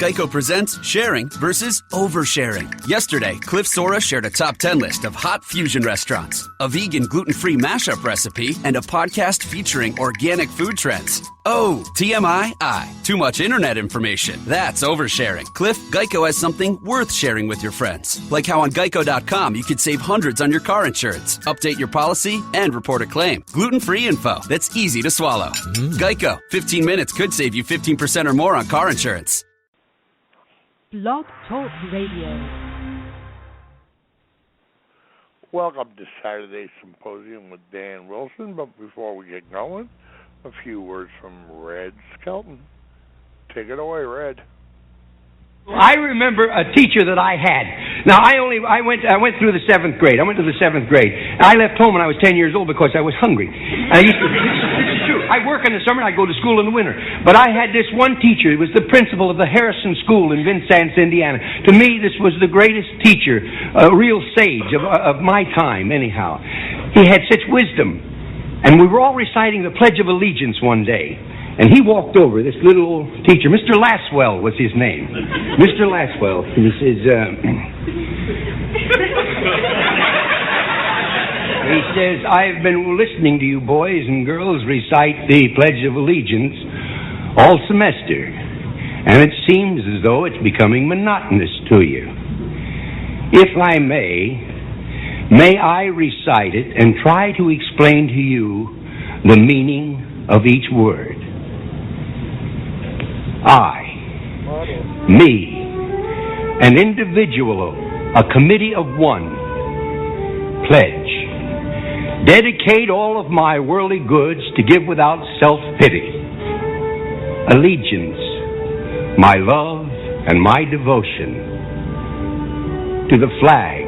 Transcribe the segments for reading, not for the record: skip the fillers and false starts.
Geico presents sharing versus oversharing. Yesterday, Cliff Sora shared a top 10 list of hot fusion restaurants, a vegan gluten-free mashup recipe, and a podcast featuring organic food trends. Oh, TMI? Too much internet information. That's oversharing. Cliff, Geico has something worth sharing with your friends. Like how on Geico.com you could save hundreds on your car insurance, update your policy, and report a claim. Gluten-free info that's easy to swallow. Geico. 15 minutes could save you 15% or more on car insurance. Blog Talk Radio. Welcome to Saturday Symposium with Dan Wilson, but before we get going, a few words from Red Skelton. Take it away, Red. I remember a teacher that I had. Now, I went through the 7th grade. I went to the 7th grade. I left home when I was 10 years old because I was hungry. This is true. I work in the summer and I go to school in the winter. But I had this one teacher. He was the principal of the Harrison School in Vincennes, Indiana. To me, this was the greatest teacher, a real sage of my time, anyhow. He had such wisdom. And we were all reciting the Pledge of Allegiance one day. And he walked over, this little old teacher, Mr. Laswell was his name. Mr. Laswell. And he says, I've been listening to you boys and girls recite the Pledge of Allegiance all semester. And it seems as though it's becoming monotonous to you. If I may I recite it and try to explain to you the meaning of each word. I, me, an individual, a committee of one, pledge, dedicate all of my worldly goods to give without self-pity, allegiance, my love and my devotion to the flag,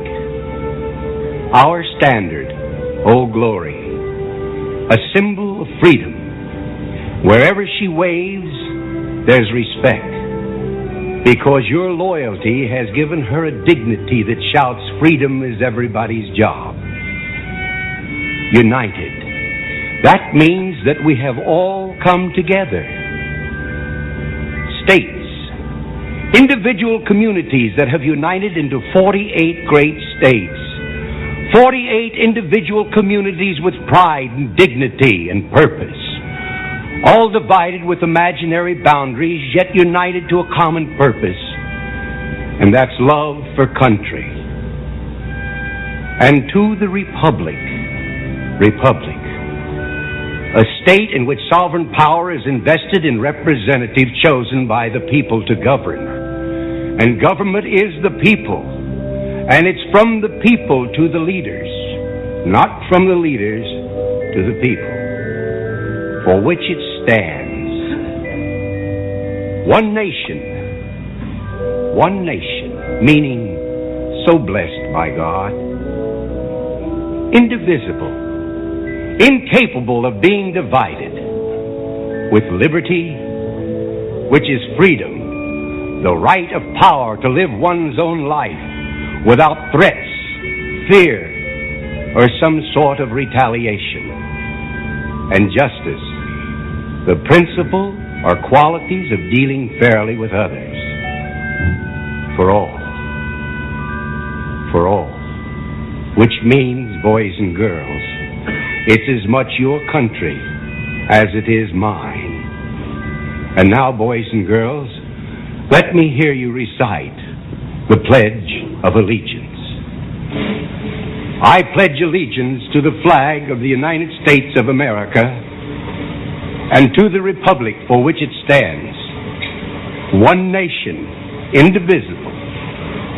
our standard, O glory, a symbol of freedom. Wherever she waves, there's respect, because your loyalty has given her a dignity that shouts freedom is everybody's job. United. That means that we have all come together. States. Individual communities that have united into 48 great states. 48 individual communities with pride and dignity and purpose. All divided with imaginary boundaries, yet united to a common purpose, and that's love for country. And to the republic, a state in which sovereign power is invested in representatives chosen by the people to govern. And government is the people, and it's from the people to the leaders, not from the leaders to the people, for which it stands. One nation, meaning so blessed by God, indivisible, incapable of being divided, with liberty, which is freedom, the right of power to live one's own life without threats, fear, or some sort of retaliation, and justice, the principle or qualities of dealing fairly with others. For all, which means, boys and girls, it's as much your country as it is mine. And now, boys and girls, let me hear you recite the Pledge of Allegiance. I pledge allegiance to the flag of the United States of America and to the republic for which it stands, one nation, indivisible,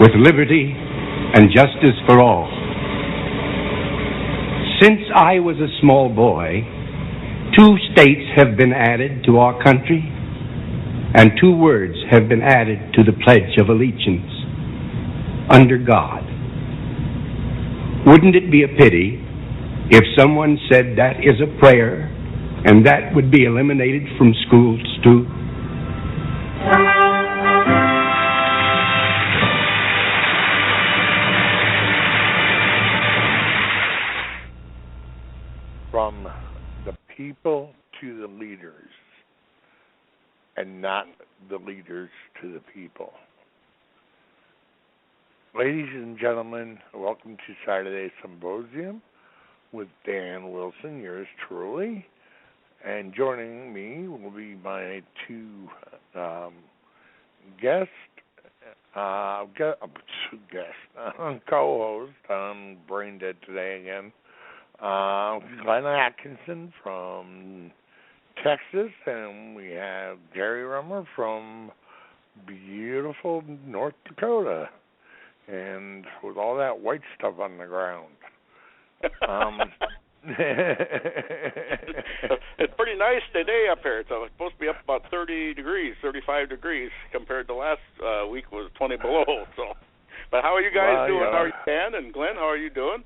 with liberty and justice for all. Since I was a small boy, 2 states have been added to our country, and 2 words have been added to the Pledge of Allegiance, under God. Wouldn't it be a pity if someone said that is a prayer and that would be eliminated from schools too? From the people to the leaders. and not the leaders to the people. Ladies and gentlemen, welcome to Saturday Symposium with Dan Wilson, yours truly. And joining me will be my two co-host. I'm brain dead today again. Glenn Atkinson from Texas, and we have Gary Rummer from beautiful North Dakota, and with all that white stuff on the ground. It's pretty nice today up here. It's supposed to be up about 30 degrees, 35 degrees, compared to last week was 20 below. So, but how are you guys doing? How are you, Dan and Glenn? How are you doing?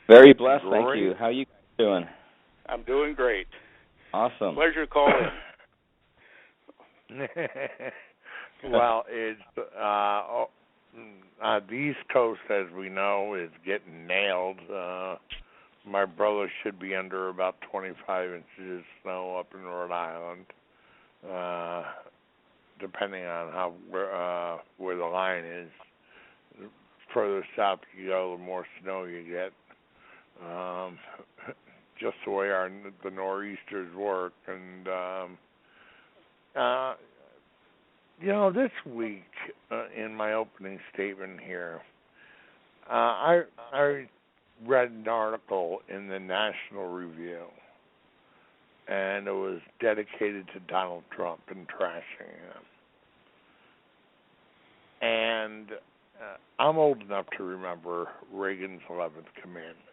Very blessed, thank you. How are you guys doing? I'm doing great. Awesome. Pleasure to call in. Well, it's the East Coast, as we know, is getting nailed. My brother should be under about 25 inches of snow up in Rhode Island, depending on how where the line is. The further south you go, the more snow you get. Just the way the nor'easters work. And, this week, in my opening statement here, I read an article in the National Review, and it was dedicated to Donald Trump and trashing him. And I'm old enough to remember Reagan's 11th Commandment.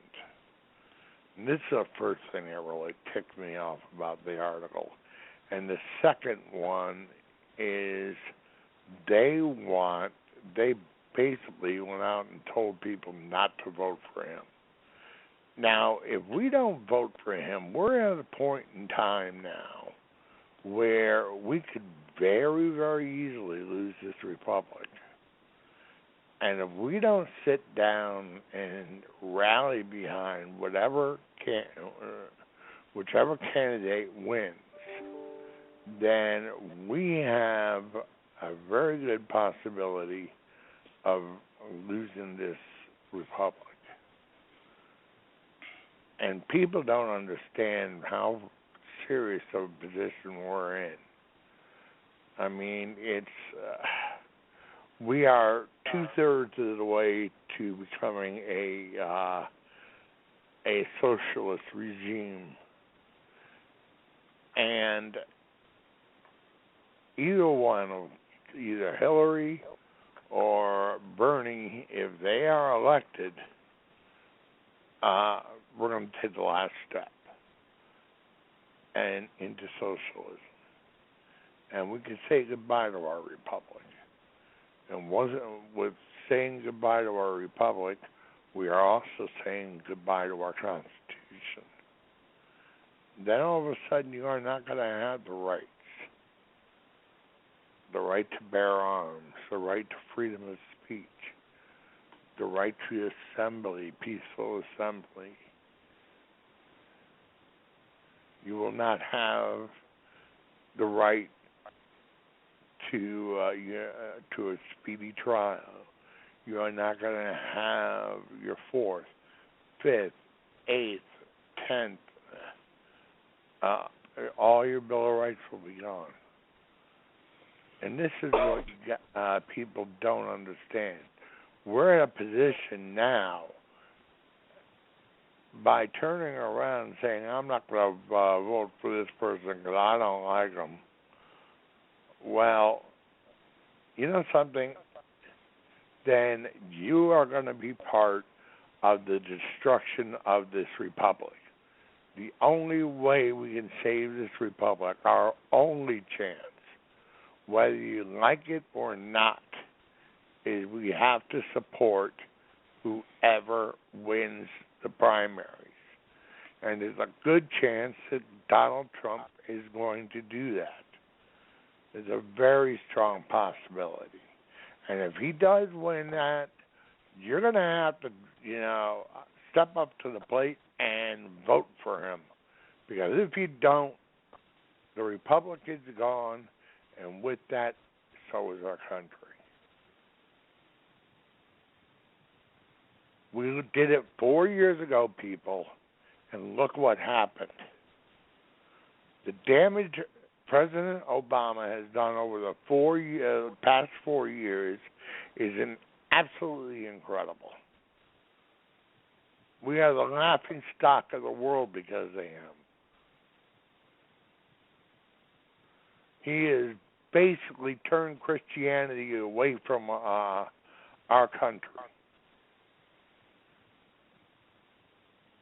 And this is the first thing that really ticked me off about the article. And the second one is they basically went out and told people not to vote for him. Now, if we don't vote for him, we're at a point in time now where we could very, very easily lose this republic. And if we don't sit down and rally behind whichever candidate wins, then we have a very good possibility of losing this republic. And people don't understand how serious of a position we're in. I mean, we are 2/3 of the way to becoming a socialist regime, and either Hillary or Bernie, if they are elected, we're going to take the last step and into socialism, and we can say goodbye to our republic. And with saying goodbye to our republic, we are also saying goodbye to our Constitution. Then all of a sudden you are not going to have the rights. The right to bear arms, the right to freedom of speech, the right to assembly, peaceful assembly. You will not have the right to a speedy trial. You are not going to have your 4th, 5th, 8th, 10th. All your Bill of Rights will be gone. And this is what people don't understand. We're in a position now, by turning around and saying, I'm not going to vote for this person because I don't like them. Well, you know something? Then you are going to be part of the destruction of this republic. The only way we can save this republic, our only chance, whether you like it or not, is we have to support whoever wins the primaries. And there's a good chance that Donald Trump is going to do that. There's a very strong possibility. And if he does win that, you're going to have to, step up to the plate and vote for him. Because if you don't, the republic is gone, And with that, so is our country. We did it 4 years ago, people, and look what happened. The damage President Obama has done over the past 4 years is absolutely incredible. We are the laughing stock of the world because of him. He has basically turned Christianity away from our country.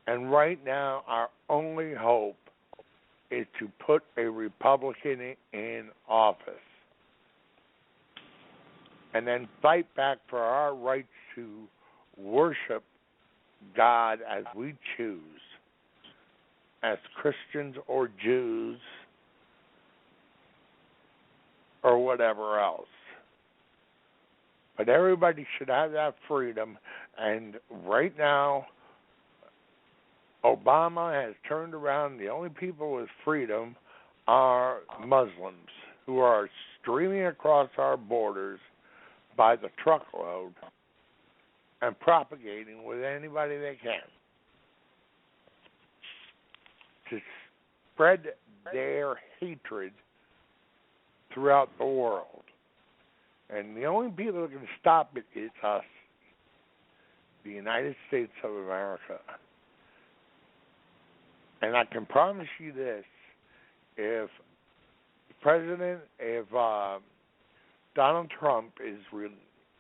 And right now, our only hope is to put a Republican in office and then fight back for our rights to worship God as we choose, as Christians or Jews or whatever else. But everybody should have that freedom, and right now, Obama has turned around. The only people with freedom are Muslims who are streaming across our borders by the truckload and propagating with anybody they can to spread their hatred throughout the world. And the only people that can stop it is us, the United States of America. And I can promise you this, if Donald Trump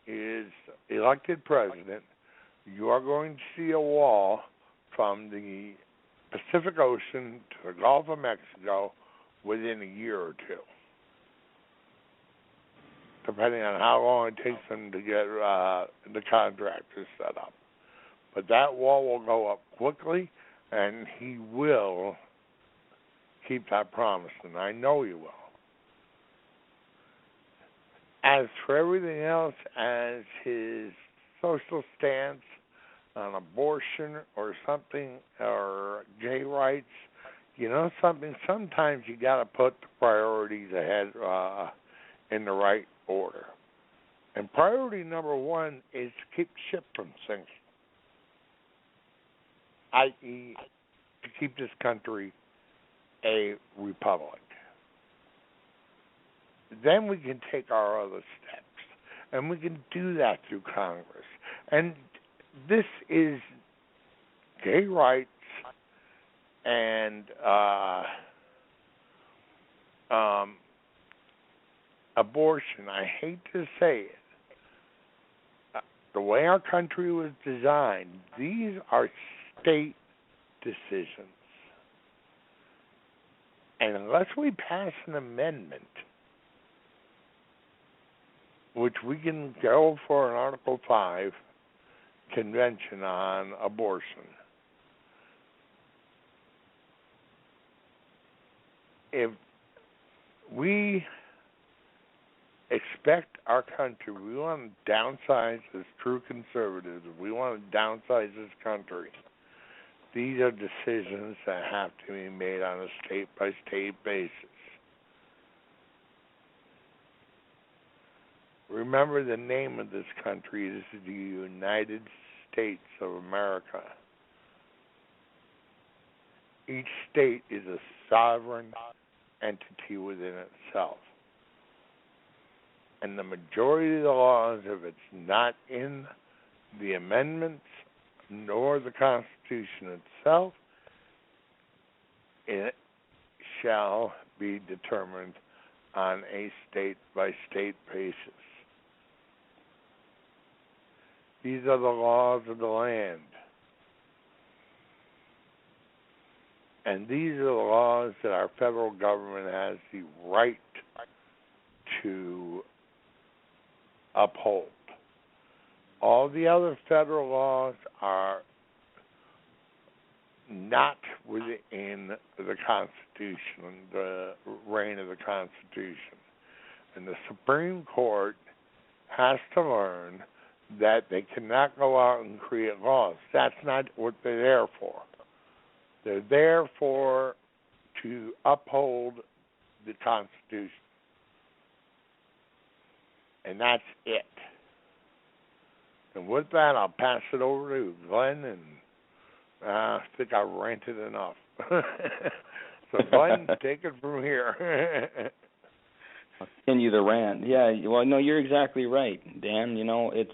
is elected president, you are going to see a wall from the Pacific Ocean to the Gulf of Mexico within a year or two, depending on how long it takes them to get the contractors set up. But that wall will go up quickly, and he will keep that promise, and I know he will. As for everything else, as his social stance on abortion or something, or gay rights, you know something, sometimes you got to put the priorities ahead in the right order. And priority number one is to keep the ship from sinking, i.e., to keep this country a republic. Then we can take our other steps, and we can do that through Congress. And this is gay rights and abortion. I hate to say it. The way our country was designed, these are state decisions. And unless we pass an amendment, which we can go for an Article 5 convention on abortion, if we expect our country, we want to downsize as true conservatives, if we want to downsize this country, these are decisions that have to be made on a state-by-state basis. Remember the name of this country. This is the United States of America. Each state is a sovereign entity within itself. And the majority of the laws, if it's not in the amendments nor the Constitution itself, it shall be determined on a state-by-state basis. These are the laws of the land. And these are the laws that our federal government has the right to uphold. All the other federal laws are not within the Constitution, the reign of the Constitution. And the Supreme Court has to learn that they cannot go out and create laws. That's not what they're there for. They're there to uphold the Constitution. and that's it. And with that, I'll pass it over to Glenn, and I think I've ranted enough. So, Glenn, take it from here. I'll continue the rant. Yeah, well, no, you're exactly right, Dan. It's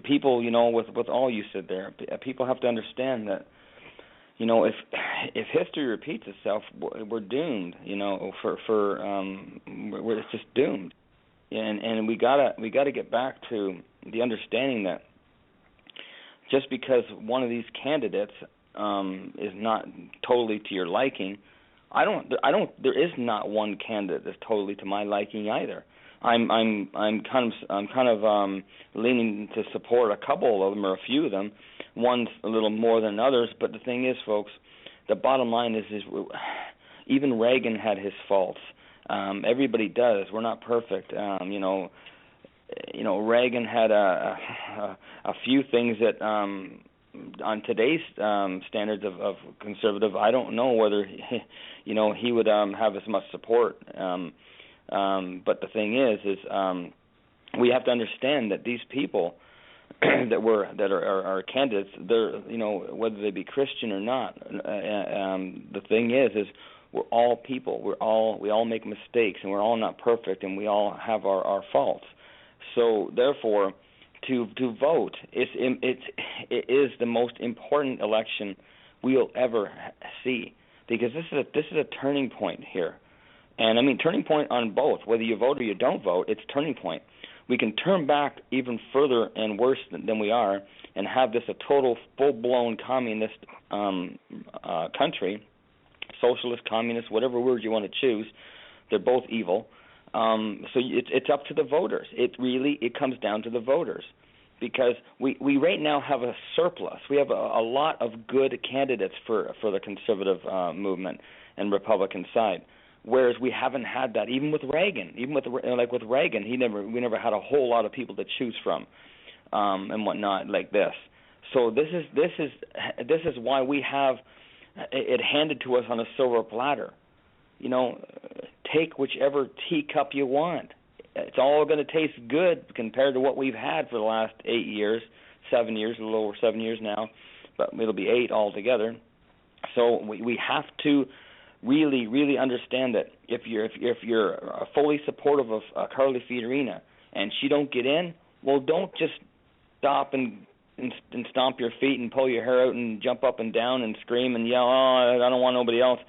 people, with all you said there, people have to understand that, if history repeats itself, we're doomed. It's just doomed, and we gotta get back to the understanding that just because one of these candidates is not totally to your liking, there is not one candidate that's totally to my liking either. I'm kind of leaning to support a couple of them or a few of them. One's a little more than others, but the thing is, folks, the bottom line is even Reagan had his faults. Everybody does. We're not perfect. Reagan had a few things that on today's standards of conservative, I don't know whether he would have as much support. But the thing is we have to understand that these people that are candidates, they're whether they be Christian or not. The thing is we're all people. We all make mistakes, and we're all not perfect, and we all have our faults. So therefore, to vote it is the most important election we'll ever see, because this is a turning point here. And I mean, turning point on both, whether you vote or you don't vote, it's turning point. We can turn back even further and worse than we are and have this a total full-blown communist country, socialist, communist, whatever word you want to choose. They're both evil. So it's up to the voters. It comes down to the voters, because we right now have a surplus. We have a lot of good candidates for the conservative movement and Republican side. Whereas we haven't had that, even with Reagan. Even with Reagan, we never had a whole lot of people to choose from, and whatnot like this. So this is why we have it handed to us on a silver platter. Take whichever teacup you want. It's all going to taste good compared to what we've had for the last 8 years, 7 years, a little over 7 years now, but it'll be 8 altogether. So we have to really, really understand that if you're fully supportive of Carly Fiorina and she don't get in, well, don't just stop and stomp your feet and pull your hair out and jump up and down and scream and yell, "Oh, I don't want nobody else."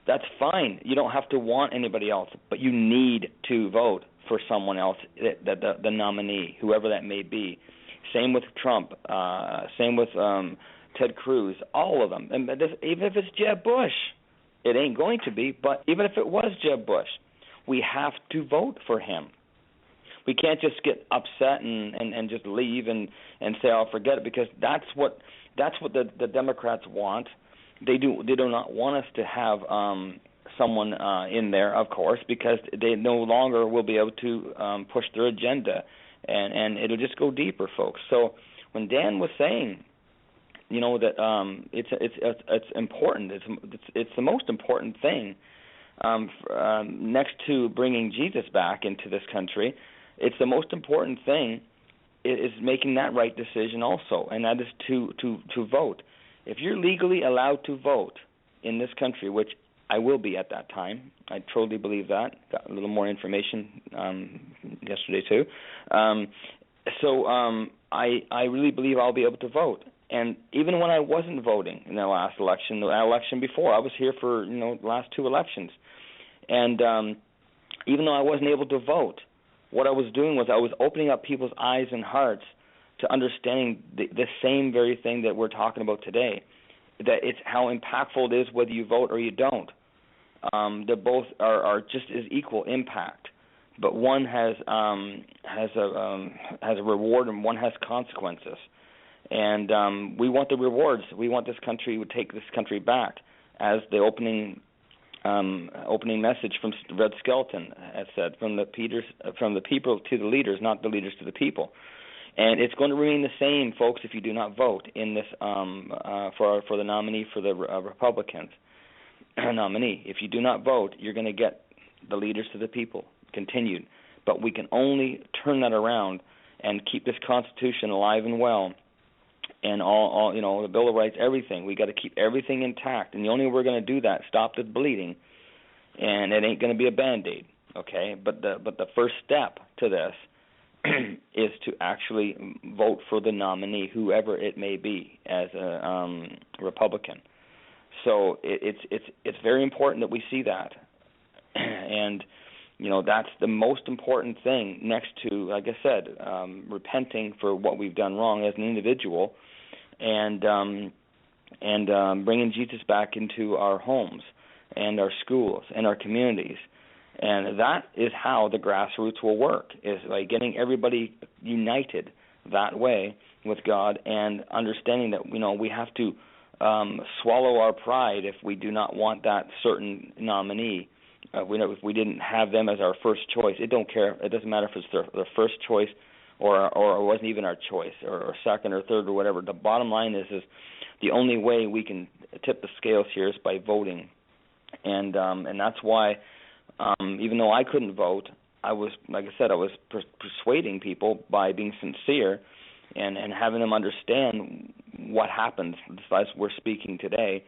That's fine. You don't have to want anybody else, but you need to vote for someone else, the nominee, whoever that may be. Same with Trump. Same with Ted Cruz. All of them. And even if it's Jeb Bush. It ain't going to be, but even if it was Jeb Bush, we have to vote for him. We can't just get upset and just leave and say, "I'll forget it," because that's what the Democrats want. They do not want us to have someone in there, of course, because they no longer will be able to push their agenda, and it'll just go deeper, folks. So when Dan was saying, that it's important. It's the most important thing next to bringing Jesus back into this country. It's the most important thing is making that right decision also, and that is to vote. If you're legally allowed to vote in this country, which I will be at that time, I totally believe that. Got a little more information yesterday too. So I really believe I'll be able to vote. And even when I wasn't voting in the last election, the election before, I was here for the last 2 elections, and even though I wasn't able to vote, what I was doing was I was opening up people's eyes and hearts to understanding the same very thing that we're talking about today, that it's how impactful it is whether you vote or you don't. They both are just as equal impact, but one has a reward and one has consequences. And we want the rewards. We want this country to take this country back, as the opening message from Red Skelton has said, from the people to the leaders, not the leaders to the people. And it's going to remain the same, folks, if you do not vote in this for the nominee for the Republicans nominee. If you do not vote, you're going to get the leaders to the people. continued. But we can only turn that around and keep this Constitution alive and well, and all the Bill of Rights, everything. We got to keep everything intact, and the only way we're going to do that, stop the bleeding, and it ain't going to be a Band-Aid, okay? But the first step to this is to actually vote for the nominee, whoever it may be, as a Republican. So it's very important that we see that, and that's the most important thing next to, like I said, repenting for what we've done wrong as an individual, and bringing Jesus back into our homes and our schools and our communities. And that is how the grassroots will work, is by getting everybody united that way with God, and understanding that we have to swallow our pride if we do not want that certain nominee. If we didn't have them as our first choice, it doesn't matter if it's their first choice or it wasn't even our choice, or second or third or whatever. The bottom line is the only way we can tip the scales here is by voting, and that's why, even though I couldn't vote, I was, like I said, I was persuading people by being sincere and having them understand what happens, as we're speaking today,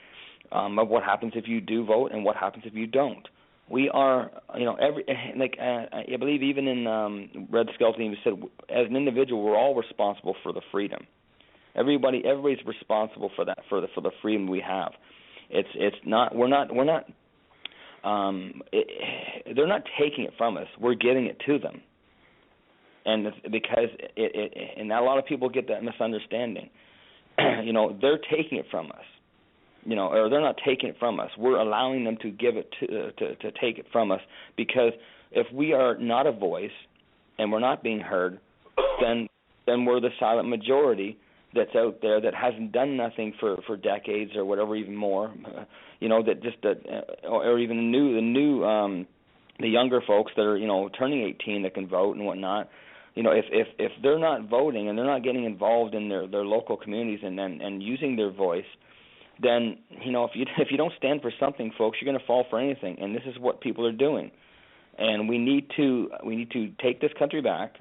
of what happens if you do vote and what happens if you don't. We are, I believe even in Red Skelton even said, as an individual, we're all responsible for the freedom. Everybody's responsible for that, for the freedom we have. It's not, we're not. They're not taking it from us. We're giving it to them, and because and a lot of people get that misunderstanding. They're taking it from us. Or they're not taking it from us. We're allowing them to give it to take it from us, because if we are not a voice and we're not being heard, then we're the silent majority that's out there that hasn't done nothing for decades or whatever, even more. Or even the younger folks that are turning 18 that can vote and whatnot. If they're not voting and they're not getting involved in their local communities and using their voice, then if you don't stand for something, folks, you're going to fall for anything. And this is what people are doing. And we need to take this country back,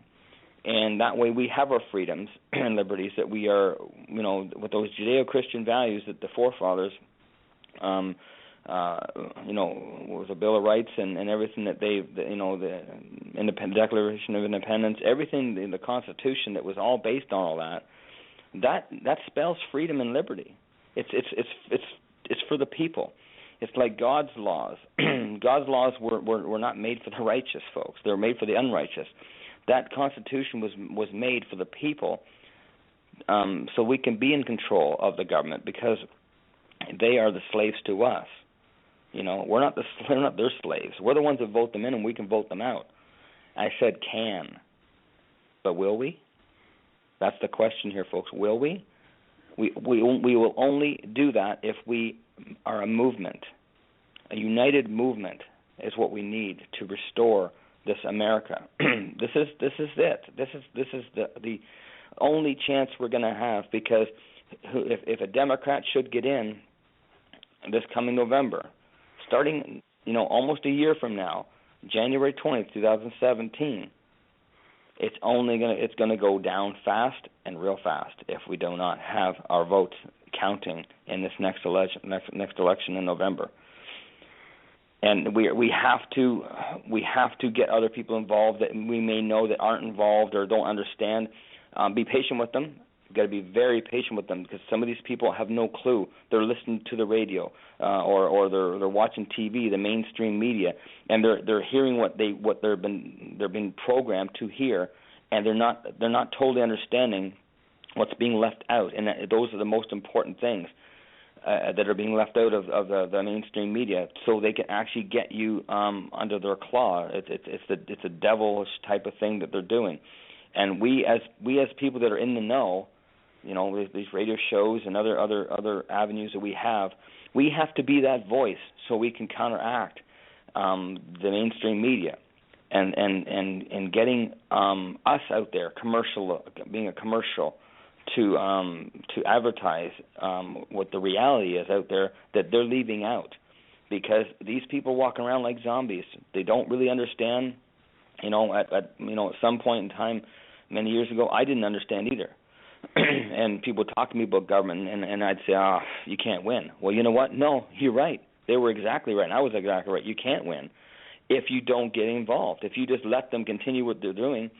and that way we have our freedoms and liberties that we are, with those Judeo-Christian values that the forefathers, was a Bill of Rights and everything that the Declaration of Independence, everything in the Constitution that was all based on all that spells freedom and liberty. It's for the people. It's like God's laws. God's laws were not made for the righteous folks. They were made for the unrighteous. That Constitution was made for the people, so we can be in control of the government, because they are the slaves to us. We're not their slaves. We're the ones that vote them in, and we can vote them out. I said can, but will we? That's the question here, folks. Will we? We will only do that if we are a movement. A united movement is what we need to restore this America. This is it. This is the only chance we're going to have, because if a Democrat should get in this coming November, starting almost a year from now, January 20th, 2017. It's going to go down fast and real fast if we do not have our votes counting in this next election in November. And we have to get other people involved that we may know that aren't involved or don't understand. Be patient with them. You've got to be very patient with them, because some of these people have no clue. They're listening to the radio or they're watching TV, the mainstream media, and they're hearing what they're being programmed to hear, and they're not totally understanding what's being left out. And those are the most important things that are being left out of the mainstream media, so they can actually get you under their claw. It's a devilish type of thing that they're doing. And we as people that are in the know, these radio shows and other avenues that we have to be that voice so we can counteract the mainstream media and getting us out there, being a commercial to advertise what the reality is out there that they're leaving out, because these people walking around like zombies. They don't really understand At some point in time, many years ago, I didn't understand either. And people talk to me about government, and I'd say, you can't win. Well, you know what? No, you're right. They were exactly right, and I was exactly right. You can't win if you don't get involved. If you just let them continue what they're doing,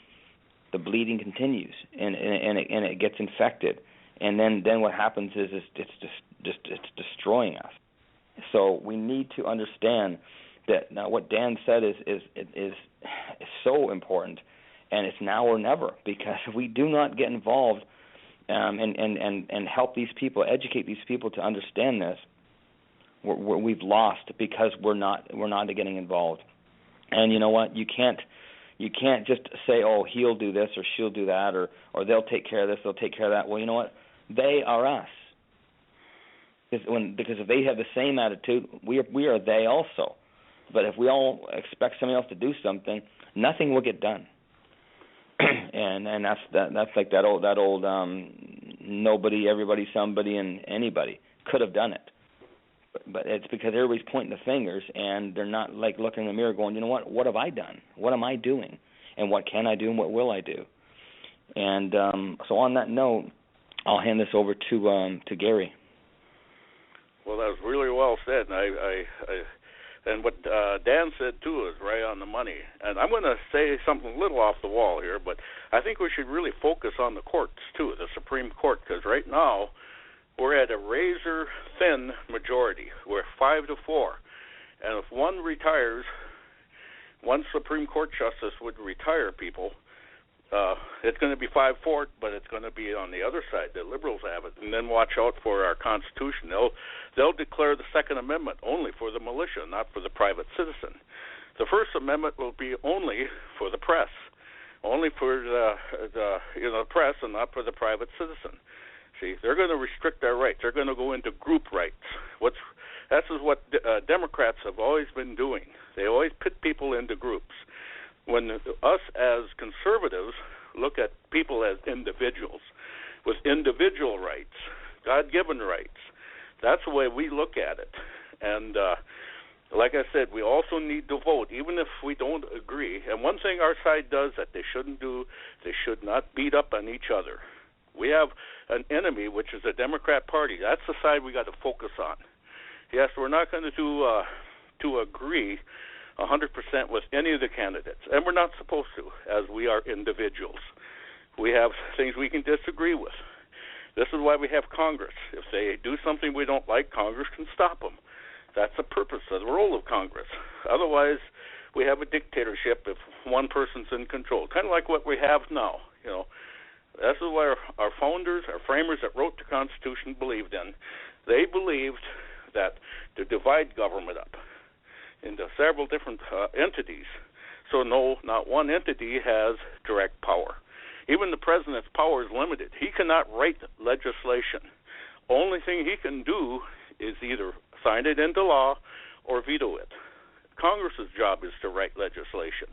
the bleeding continues, and it gets infected. And then what happens is it's destroying us. So we need to understand that now what Dan said is so important, and it's now or never, because if we do not get involved and help these people, educate these people to understand this, we've lost, because we're not getting involved. And you know what? You can't just say, oh, he'll do this or she'll do that, or they'll take care of this, they'll take care of that. Well, you know what? They are us. Because if they have the same attitude, we are they also. But if we all expect somebody else to do something, nothing will get done. and that's like that old nobody, everybody, somebody, and anybody could have done it. But it's because everybody's pointing the fingers, and they're not like looking in the mirror going, you know what have I done? What am I doing? And what can I do, and what will I do? And so on that note, I'll hand this over to Gary. Well, that was really well said, and and what Dan said too is right on the money. And I'm going to say something a little off the wall here, but I think we should really focus on the courts too, the Supreme Court, because right now we're at a razor-thin majority. We're 5-4, and if one retires, one Supreme Court justice would retire people. It's going to be 5-4, but it's going to be on the other side. The liberals have it, and then watch out for our Constitution. They'll declare the Second Amendment only for the militia, not for the private citizen. The First Amendment will be only for the press, only for the press, and not for the private citizen. See, they're going to restrict our rights. They're going to go into group rights. This is what Democrats have always been doing. They always pit people into groups. When us as conservatives look at people as individuals with individual rights, God-given rights, that's the way we look at it. And like I said, we also need to vote, even if we don't agree. And one thing our side does that they shouldn't do, they should not beat up on each other. We have an enemy, which is the Democrat Party. That's the side we got to focus on. Yes, we're not going to agree 100% with any of the candidates, and we're not supposed to, as we are individuals. We have things we can disagree with. This is why we have Congress. If they do something we don't like, Congress can stop them. That's the purpose of the role of Congress. Otherwise, we have a dictatorship if one person's in control, kind of like what we have now. This is what our founders, our framers that wrote the Constitution believed in. They believed that to divide government up into several different entities, so not one entity has direct power. Even the president's power is limited. He cannot write legislation. Only thing he can do is either sign it into law or veto it. Congress's job is to write legislation.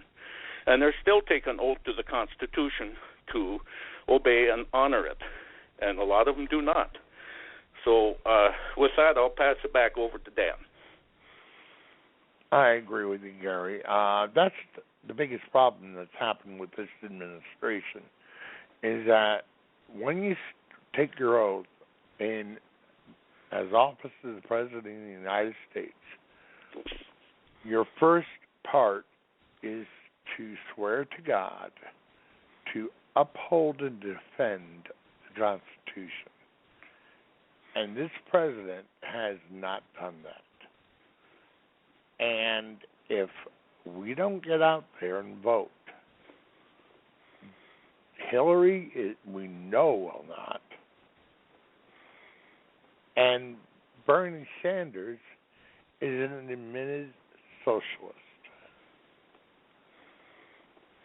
And they're still taking oath to the Constitution to obey and honor it. And a lot of them do not. So with that, I'll pass it back over to Dan. I agree with you, Gary. That's the biggest problem that's happened with this administration, is that when you take your oath as office of the President of the United States, your first part is to swear to God to uphold and defend the Constitution. And this president has not done that. And if we don't get out there and vote, Hillary, we know will not. And Bernie Sanders is an admitted socialist.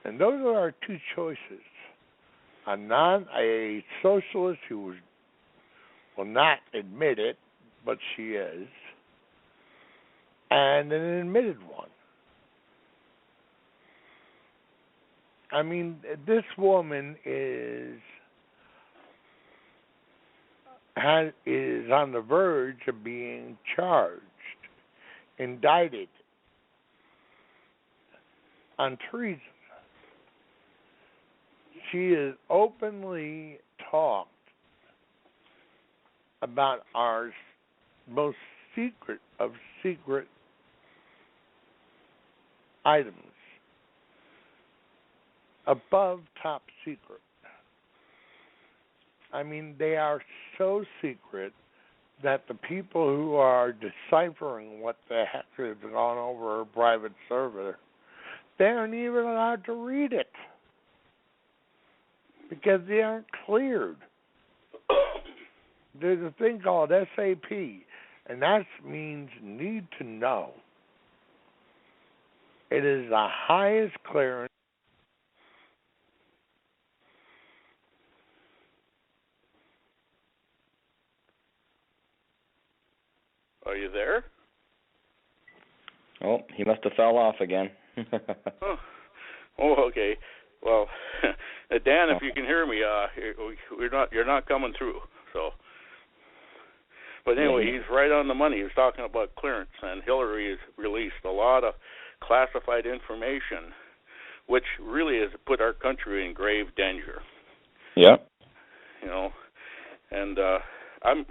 And those are our two choices. A socialist who will not admit it, but she is, and an admitted one. I mean, this woman is on the verge of being charged, indicted on treason. she has openly talked about our most secret of secret items, above top secret. I mean, they are so secret that the people who are deciphering what the heck has gone over a private server, they aren't even allowed to read it because they aren't cleared. There's a thing called SAP, and that means need to know. It is the highest clearance. Are you there? Oh, he must have fell off again. Oh, okay. Well, Dan, if you can hear me, you're not coming through. So, but anyway, he's right on the money. He's talking about clearance, and Hillary has released a lot of classified information, which really has put our country in grave danger. Yeah. You know, and I'm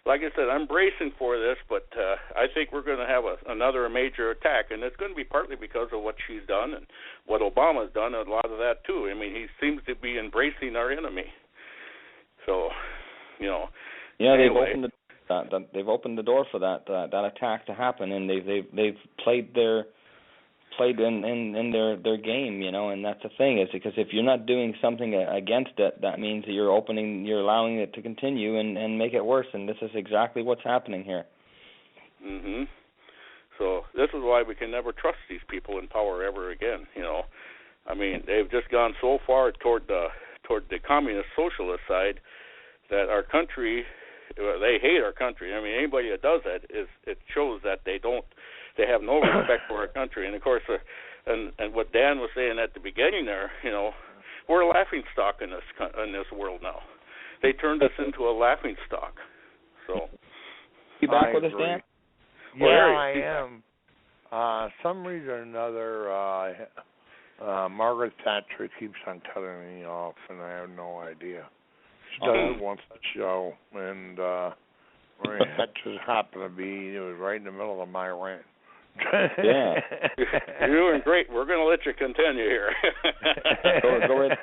like I said, I'm bracing for this, but I think we're going to have another major attack, and it's going to be partly because of what she's done and what Obama's done, and a lot of that too. I mean, he seems to be embracing our enemy. So, you know. Yeah, anyway. they've opened the door for that attack to happen, and they've played in their game, you know, and that's the thing, is because if you're not doing something against it, that means that you're allowing it to continue and make it worse, and this is exactly what's happening here. Mhm. So this is why we can never trust these people in power ever again, you know. I mean, they've just gone so far toward the communist socialist side that our country, they hate our country. I mean, anybody that does that it shows that they have no respect for our country. And of course, and what Dan was saying at the beginning there, you know, we're a laughing stock in this world now. They turned us into a laughing stock. So, you back with us, Dan? Yeah, I am. Some reason or another, Margaret Thatcher keeps on cutting me off, and I have no idea. She does it once a show, and that just happened to be, it was right in the middle of my rant. Yeah. You're doing great. We're going to let you continue here. Go ahead.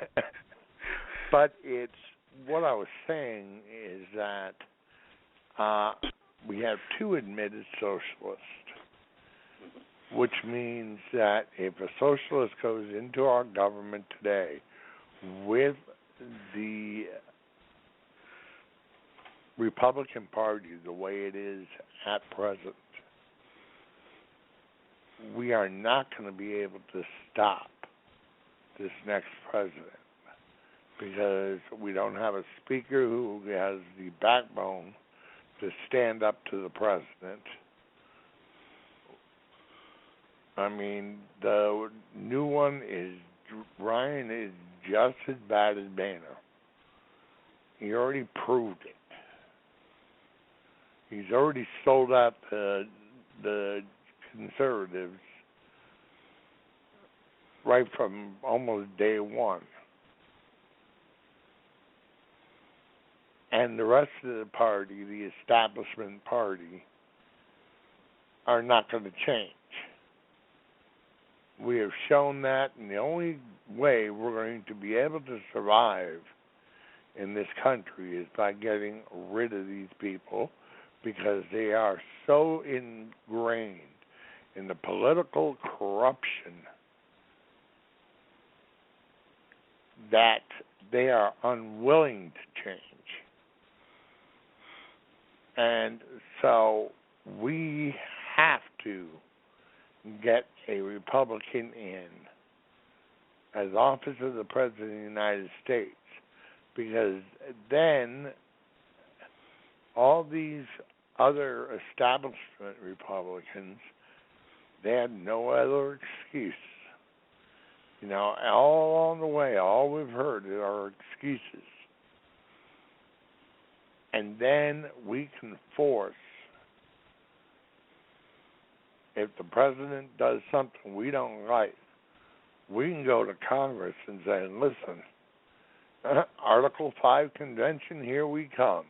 But it's, what I was saying is that we have two admitted socialists, which means that if a socialist goes into our government today with the Republican Party the way it is at present, we are not going to be able to stop this next president because we don't have a speaker who has the backbone to stand up to the president. I mean, the new one is, Ryan is just as bad as Boehner. He already proved it. He's already sold out the conservatives right from almost day one. And the rest of the party, the establishment party, are not going to change. We have shown that, and the only way we're going to be able to survive in this country is by getting rid of these people, because they are so ingrained in the political corruption that they are unwilling to change. And so we have to get a Republican in as office of the President of the United States, because then all these other establishment Republicans, they had no other excuse. You know, all along the way, all we've heard are excuses. And then we can force, if the president does something we don't like, we can go to Congress and say, listen, Article 5 convention, here we come.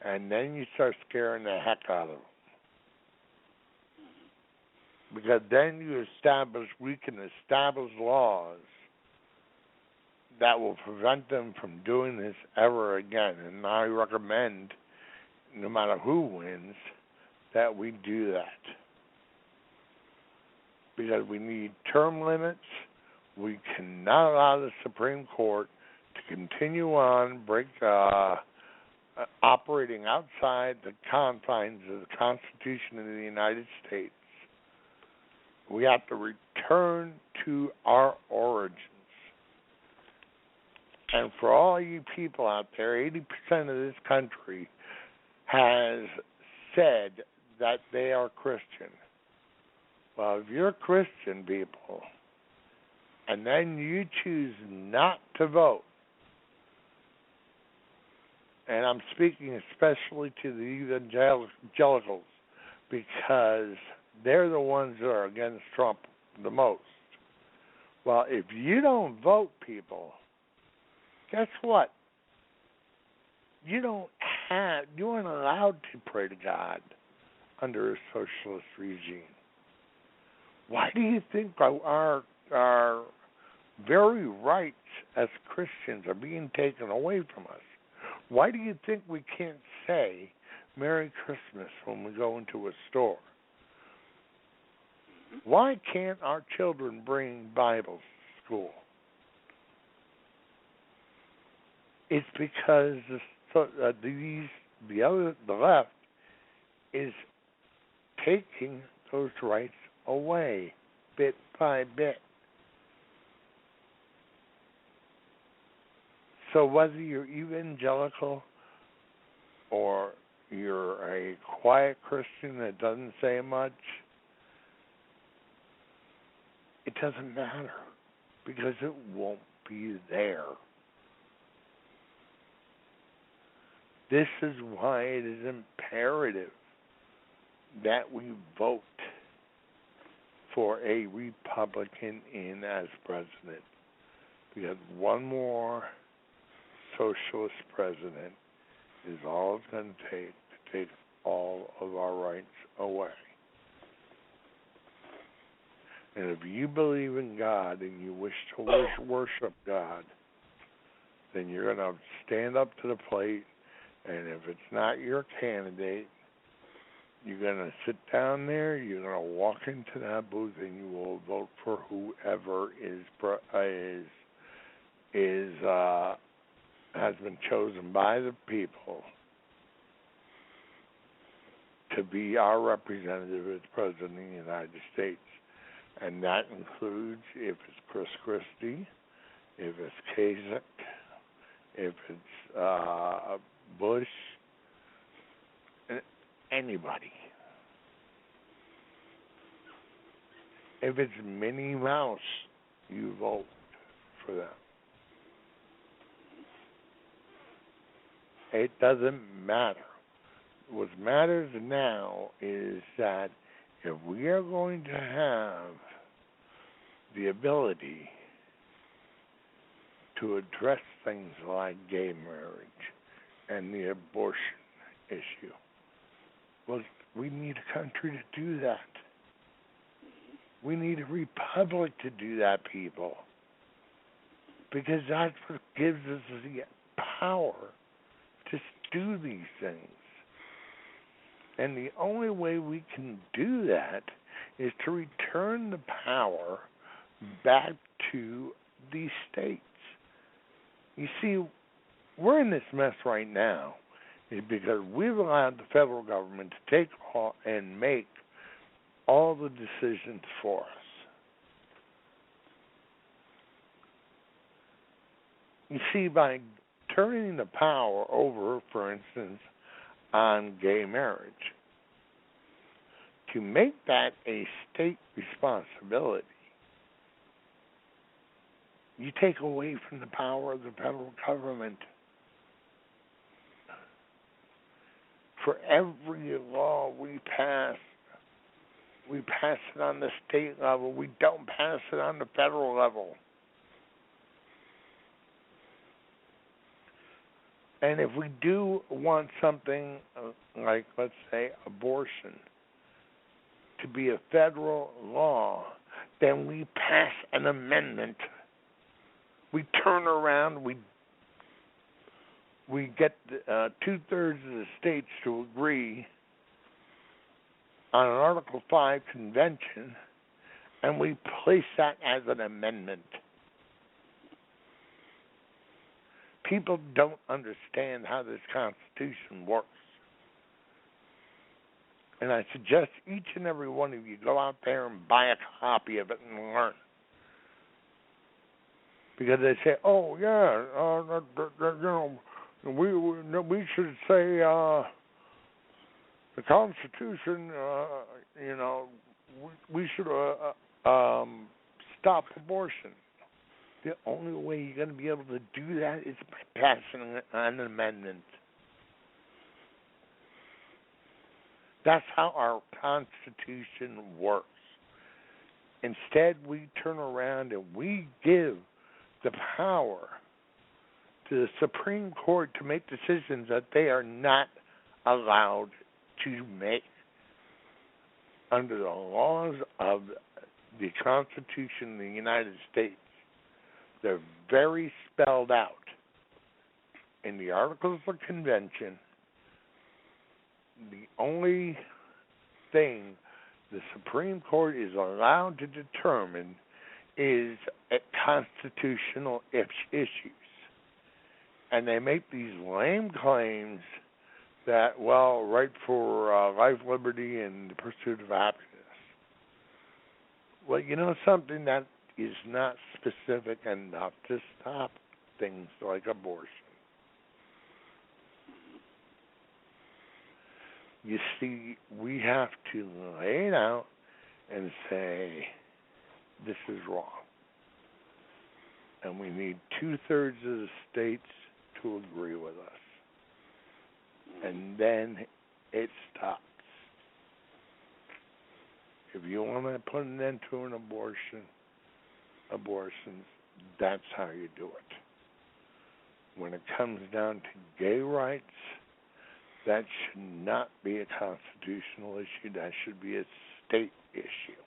And then you start scaring the heck out of them. Because then we can establish laws that will prevent them from doing this ever again. And I recommend, no matter who wins, that we do that. Because we need term limits. We cannot allow the Supreme Court to continue on operating outside the confines of the Constitution of the United States. We have to return to our origins. And for all you people out there, 80% of this country has said that they are Christian. Well, if you're Christian people, and then you choose not to vote, and I'm speaking especially to the evangelicals, because they're the ones that are against Trump the most. Well, if you don't vote, people, guess what? You aren't allowed to pray to God under a socialist regime. Why do you think our very rights as Christians are being taken away from us? Why do you think we can't say Merry Christmas when we go into a store? Why can't our children bring Bibles to school? It's because the left is taking those rights away bit by bit. So whether you're evangelical or you're a quiet Christian that doesn't say much, it doesn't matter, because it won't be there. This is why it is imperative that we vote for a Republican in as president. Because one more socialist president is all it's going to take all of our rights away. And if you believe in God and you wish to worship God, then you're going to stand up to the plate, and if it's not your candidate, you're going to sit down there, you're going to walk into that booth, and you will vote for whoever has been chosen by the people to be our representative as President of the United States. And that includes if it's Chris Christie, if it's Kasich, if it's Bush, anybody. If it's Minnie Mouse, you vote for them. It doesn't matter. What matters now is that if we are going to have the ability to address things like gay marriage and the abortion issue, well, we need a country to do that. We need a republic to do that, people. Because that's what gives us the power to do these things. And the only way we can do that is to return the power back to the states. You see, we're in this mess right now because we've allowed the federal government to take and make all the decisions for us. You see, by turning the power over, for instance, on gay marriage, to make that a state responsibility, you take away from the power of the federal government. For every law we pass it on the state level. We don't pass it on the federal level. And if we do want something like, let's say, abortion to be a federal law, then we pass an amendment. We turn around, we get 2/3 of the states to agree on an Article 5 convention, and we place that as an amendment. People don't understand how this Constitution works. And I suggest each and every one of you go out there and buy a copy of it and learn. Because they say, "Oh yeah, we should say the Constitution. We should stop abortion." The only way you're going to be able to do that is by passing an amendment. That's how our Constitution works. Instead, we turn around and we give the power to the Supreme Court to make decisions that they are not allowed to make under the laws of the Constitution of the United States. They're very spelled out in the Articles of Convention. The only thing the Supreme Court is allowed to determine is constitutional issues. And they make these lame claims that, right for life, liberty, and the pursuit of happiness. Well, you know something, that is not specific enough to stop things like abortion. You see, we have to lay it out and say, this is wrong. And we need 2/3 of the states to agree with us. And then it stops. If you want to put an end to an abortions, that's how you do it. When it comes down to gay rights, that should not be a constitutional issue. That should be a state issue.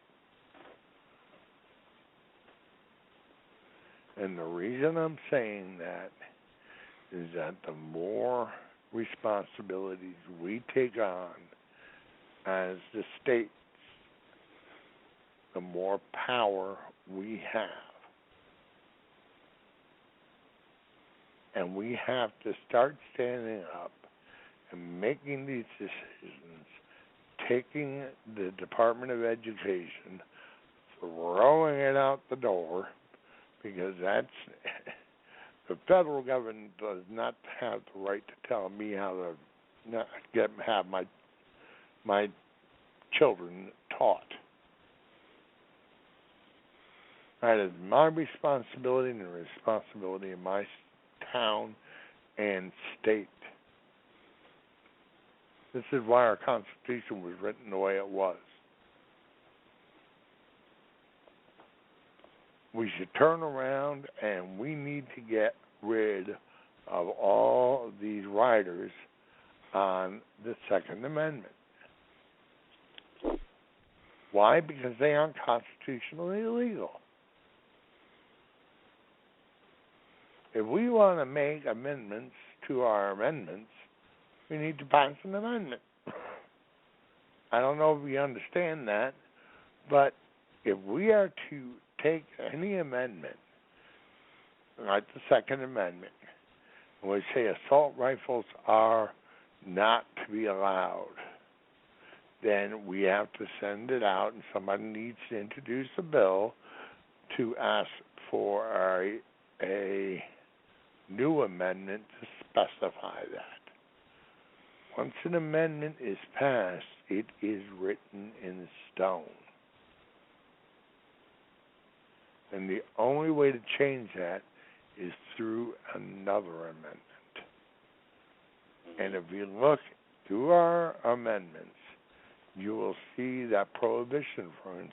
And the reason I'm saying that is that the more responsibilities we take on as the states, the more power we have. And we have to start standing up and making these decisions, taking the Department of Education, throwing it out the door, because that's the federal government does not have the right to tell me how to have my children taught. That is my responsibility and the responsibility of my town and state. This is why our Constitution was written the way it was. We should turn around and we need to get rid of all of these riders on the Second Amendment. Why? Because they aren't constitutionally illegal. If we want to make amendments to our amendments, we need to pass an amendment. I don't know if we understand that, but if we are to take any amendment, like the Second Amendment, and we say assault rifles are not to be allowed, then we have to send it out, and somebody needs to introduce a bill to ask for a new amendment to specify that. Once an amendment is passed, it is written in stone. And the only way to change that is through another amendment. And if you look through our amendments, you will see that prohibition, for instance,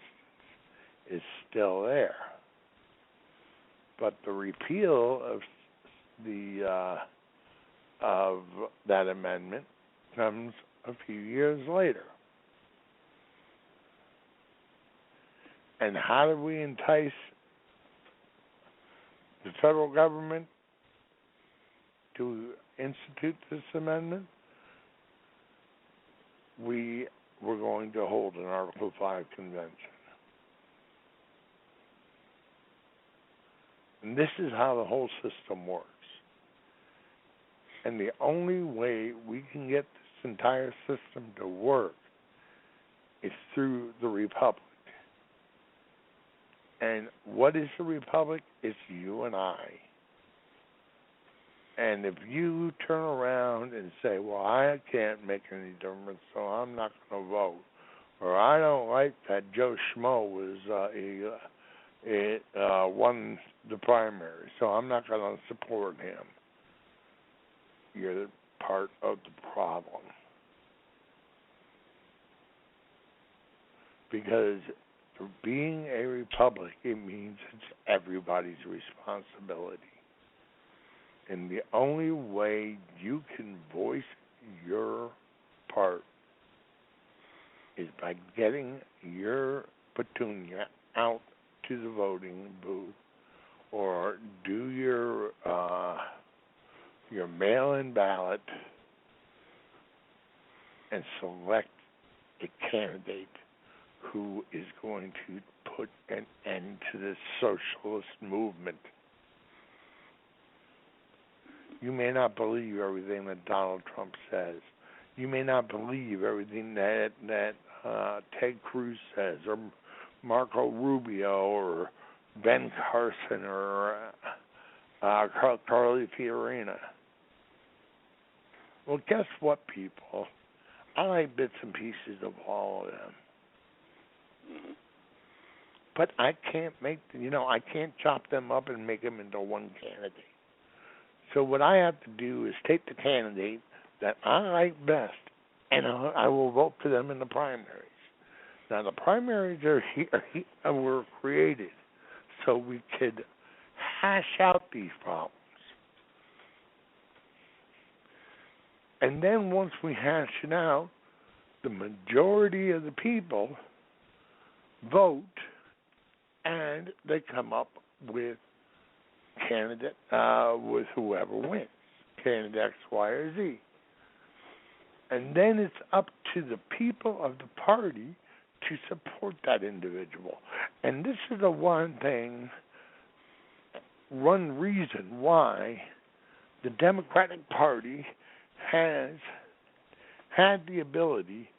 is still there. But the repeal of the of that amendment comes a few years later. And how do we entice the federal government to institute this amendment? We were going to hold an Article 5 convention. And this is how the whole system works. And the only way we can get this entire system to work is through the Republic. And what is the Republic? It's you and I. And if you turn around and say, well, I can't make any difference, so I'm not going to vote, or I don't like that Joe Schmo won the primary, so I'm not going to support him, you're part of the problem. Because for being a republic, it means it's everybody's responsibility. And the only way you can voice your part is by getting your petunia out to the voting booth, or do your mail-in ballot and select a candidate who is going to put an end to this socialist movement. You may not believe everything that Donald Trump says. You may not believe everything that Ted Cruz says, or Marco Rubio, or Ben Carson, or Carly Fiorina. Well, guess what, people? I like bits and pieces of all of them. Mm-hmm. But I can't I can't chop them up and make them into one candidate. So what I have to do is take the candidate that I like best, and I will vote for them in the primaries. Now, the primaries were created so we could hash out these problems. And then once we hash it out, the majority of the people vote, and they come up with candidate with whoever wins, candidate X, Y, or Z. And then it's up to the people of the party to support that individual. And this is the one reason why the Democratic Party has had the ability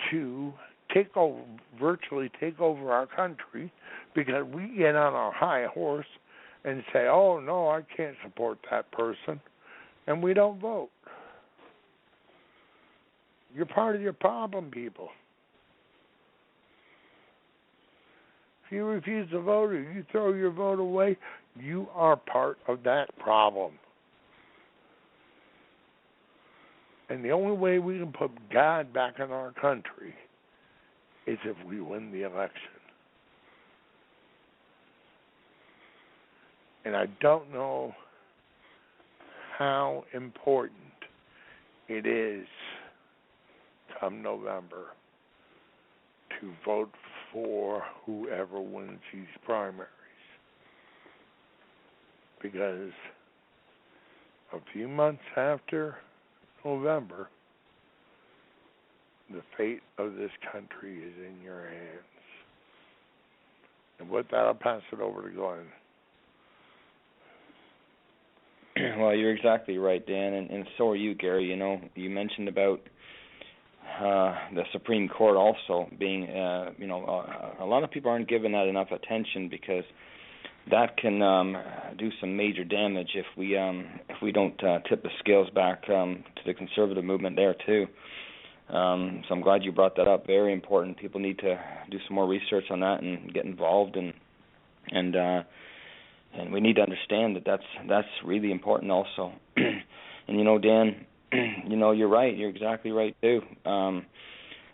to virtually take over our country, because we get on our high horse and say, oh, no, I can't support that person, and we don't vote. You're part of your problem, people. If you refuse to vote or you throw your vote away, you are part of that problem. And the only way we can put God back in our country is if we win the election. And I don't know how important it is come November to vote for whoever wins these primaries. Because a few months after November, the fate of this country is in your hands. And with that, I'll pass it over to Glenn. Well, you're exactly right, Dan, and so are you, Gary. You know, you mentioned about the Supreme Court also being, a lot of people aren't giving that enough attention, because that can do some major damage if we don't tip the scales back to the conservative movement there too. So I'm glad you brought that up. Very important. People need to do some more research on that and get involved, and we need to understand that that's really important also. And you know, Dan, you're right. You're exactly right too.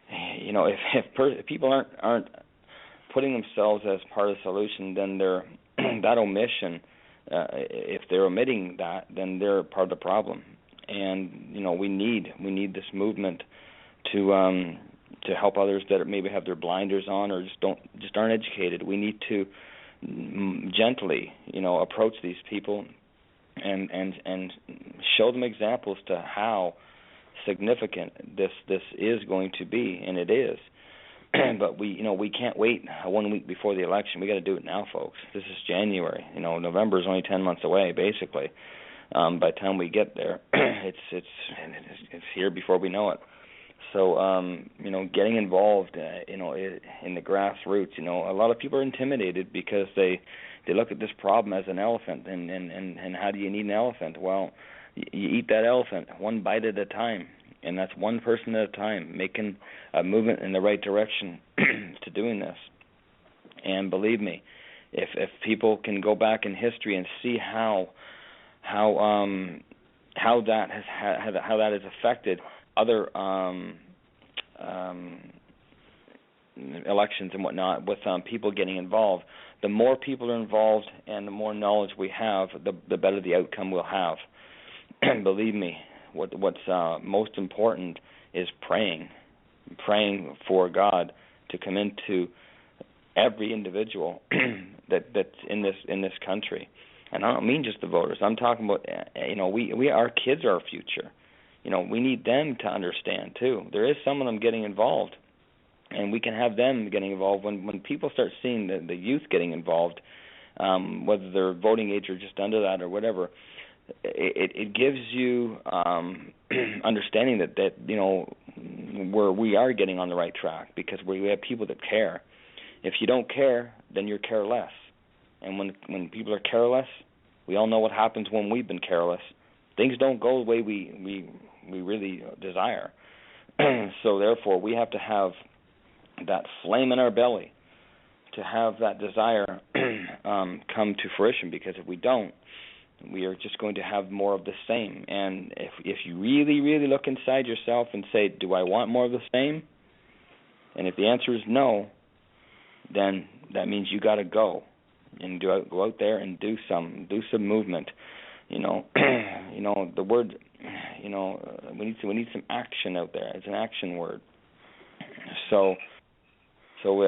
If people aren't putting themselves as part of the solution, then they're that omission. If they're omitting that, then they're part of the problem. and we need this movement to help others that maybe have their blinders on or just aren't educated. We need to gently approach these people and show them examples to how significant this is going to be, and it is. But we can't wait 1 week before the election. We got to do it now, folks. This is January. November is only 10 months away, basically. By the time we get there, it's here before we know it. So getting involved, in the grassroots. A lot of people are intimidated because they look at this problem as an elephant, and how do you need an elephant? Well, you eat that elephant one bite at a time, and that's one person at a time, making a movement in the right direction to doing this. And believe me, if people can go back in history and see how that has affected other elections and whatnot, with people getting involved, the more people are involved and the more knowledge we have, the better the outcome we'll have. And believe me, what's most important is praying for God to come into every individual that's in this country. And I don't mean just the voters. I'm talking about we our kids are our future. We need them to understand too. There is some of them getting involved, and we can have them getting involved when people start seeing the youth getting involved, whether they're voting age or just under that or whatever. It gives you understanding that where we are getting on the right track, because we have people that care. If you don't care, then you're careless. And when people are careless, we all know what happens when we've been careless. Things don't go the way we really desire. So therefore, we have to have that flame in our belly to have that desire come to fruition, because if we don't, we are just going to have more of the same. And if you really, really look inside yourself and say, do I want more of the same? And if the answer is no, then that means you got to go and go out there and do some movement. The word, we need some action out there. It's an action word. So we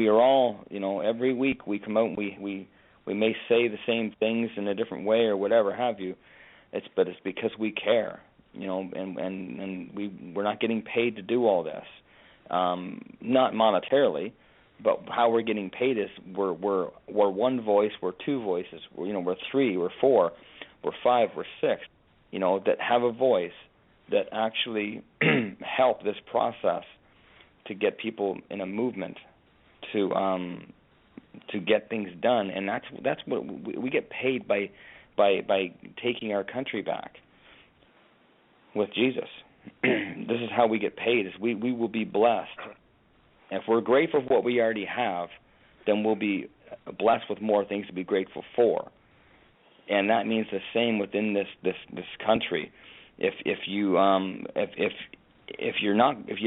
are all, every week we come out and we may say the same things in a different way or whatever have you. But it's because we care, and we're not getting paid to do all this, not monetarily, but how we're getting paid is we're one voice, we're two voices, we're three, we're four, we're five, we're six, that have a voice that actually help this process to get people in a movement to get things done. And that's what we get paid by taking our country back with Jesus. This is how we get paid, is we will be blessed. If we're grateful for what we already have, then we'll be blessed with more things to be grateful for. And that means the same within this country. If you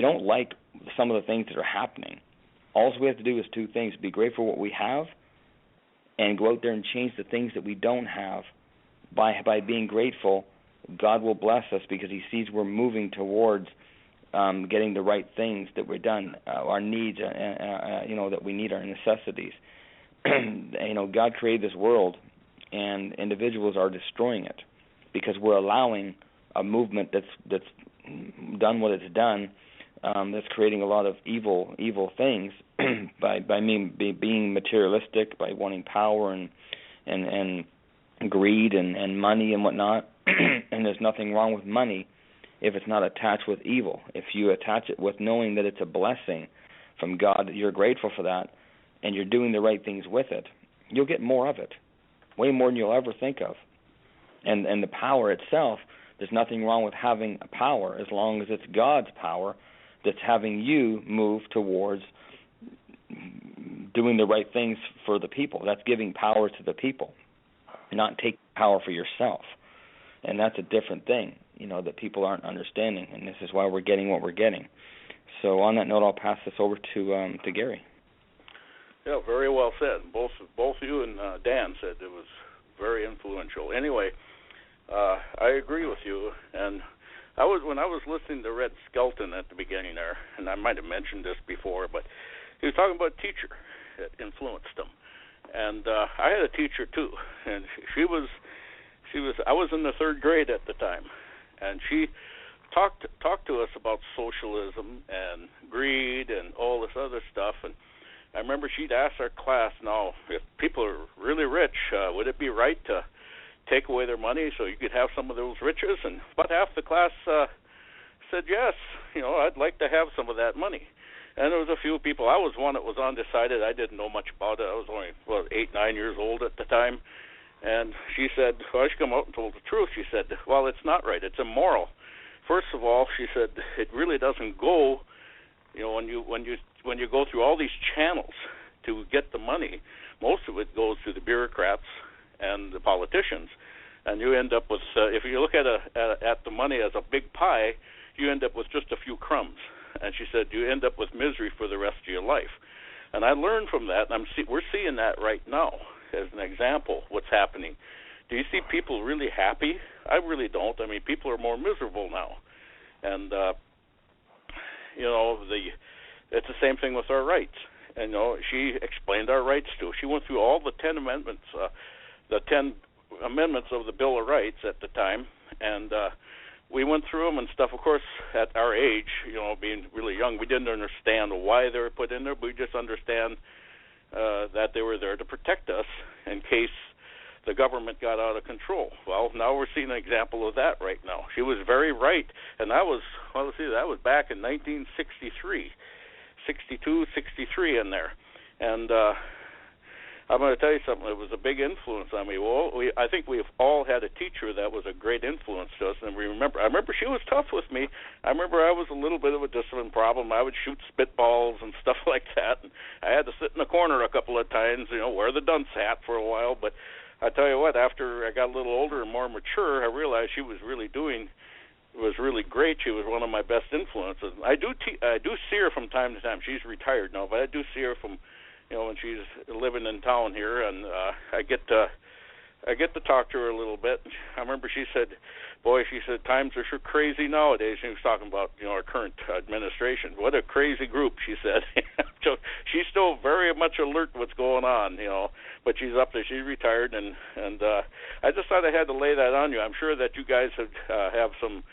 don't like some of the things that are happening, all we have to do is two things: be grateful for what we have, and go out there and change the things that we don't have. By being grateful, God will bless us, because He sees we're moving towards getting the right things that we're done, our needs, that we need, our necessities. God created this world, and individuals are destroying it because we're allowing a movement that's done what it's done, that's creating a lot of evil things by being materialistic, by wanting power and greed and money and whatnot. And there's nothing wrong with money if it's not attached with evil. If you attach it with knowing that it's a blessing from God, you're grateful for that, and you're doing the right things with it, you'll get more of it, way more than you'll ever think of. And the power itself, there's nothing wrong with having a power as long as it's God's power that's having you move towards doing the right things for the people. That's giving power to the people, not taking power for yourself. And that's a different thing, that people aren't understanding, and this is why we're getting what we're getting. So on that note, I'll pass this over to Gary. Yeah, very well said. Both you and Dan said it was very influential. Well, anyway, I agree with you. And when I was listening to Red Skelton at the beginning there, and I might have mentioned this before, but he was talking about a teacher that influenced him. And I had a teacher too, and she was I was in the third grade at the time, and she talked to us about socialism and greed and all this other stuff. And I remember she'd ask our class, now, if people are really rich, would it be right to take away their money so you could have some of those riches? And about half the class said yes, I'd like to have some of that money. And there was a few people. I was one that was undecided. I didn't know much about it. I was only 8, 9 years old at the time. And she said, well, she come out and told the truth. She said, well, it's not right. It's immoral. First of all, she said, it really doesn't go, when you go through all these channels to get the money, most of it goes to the bureaucrats and the politicians. And you end up with, if you look at the money as a big pie, you end up with just a few crumbs. And she said, you end up with misery for the rest of your life. And I learned from that, and we're seeing that right now as an example, what's happening. Do you see people really happy? I really don't. I mean, people are more miserable now. And, it's the same thing with our rights. And, she explained our rights to us. She went through all the 10 amendments, the 10 amendments of the Bill of Rights at the time, and we went through them and stuff. Of course, at our age, being really young, we didn't understand why they were put in there, but we just understand that they were there to protect us in case the government got out of control. Well, now we're seeing an example of that right now. She was very right, and that was back in 1963, 62, 63 in there. And I'm going to tell you something. It was a big influence on me. Well, I think we've all had a teacher that was a great influence to us. And I remember she was tough with me. I remember I was a little bit of a discipline problem. I would shoot spitballs and stuff like that. And I had to sit in the corner a couple of times, wear the dunce hat for a while. But I tell you what, after I got a little older and more mature, I realized she was really really great. She was one of my best influences. I do see her from time to time. She's retired now, but I do see her from when she's living in town here, and I get to talk to her a little bit. I remember she said, times are sure crazy nowadays. She was talking about, our current administration. What a crazy group, she said. So she's still very much alert to what's going on, but she's up there. She's retired, and I just thought I had to lay that on you. I'm sure that you guys have some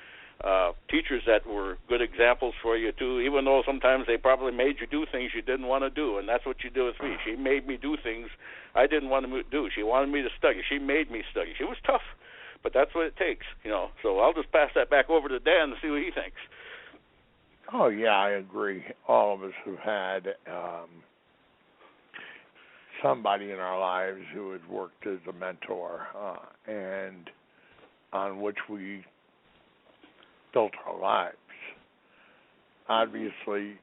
teachers that were good examples for you too, even though sometimes they probably made you do things you didn't want to do, and that's what she did with me. She made me do things I didn't want to do. She wanted me to study. She made me study. She was tough, but that's what it takes, So I'll just pass that back over to Dan to see what he thinks. Oh, yeah, I agree. All of us have had somebody in our lives who has worked as a mentor and on which we built our lives. Obviously,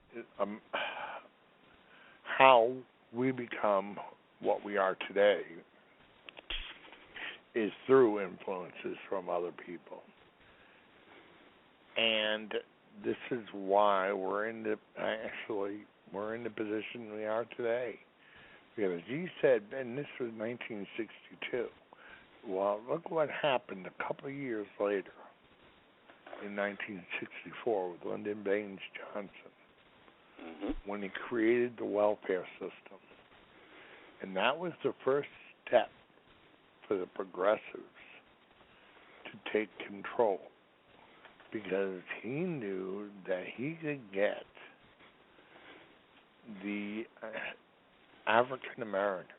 how we become what we are today is through influences from other people. And this is why we're in the position we are today. Because you said, and this was 1962. Well, look what happened a couple of years later. In 1964 with Lyndon Baines Johnson, when he created the welfare system. And that was the first step for the progressives to take control, because he knew that he could get the African Americans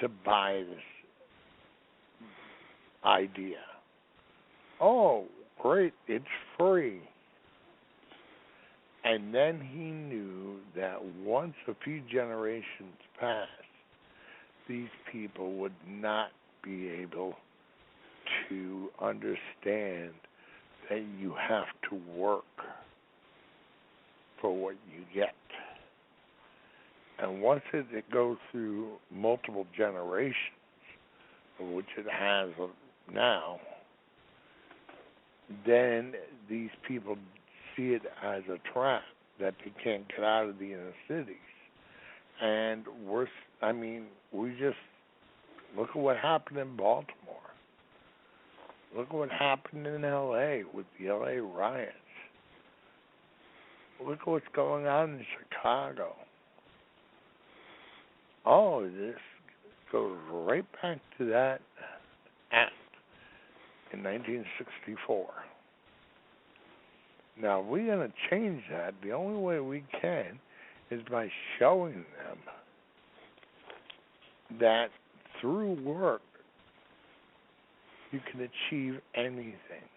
to buy this idea. Oh, great, it's free. And then he knew that once a few generations passed, these people would not be able to understand that you have to work for what you get. And once it goes through multiple generations, which it has now, then these people see it as a trap that they can't get out of the inner cities. And we just Look at what happened in Baltimore. Look at what happened in L.A. with the L.A. riots. Look at what's going on in Chicago. All of this goes right back to that act in 1964. Now, if we're going to change that, the only way we can is by showing them that through work, you can achieve anything.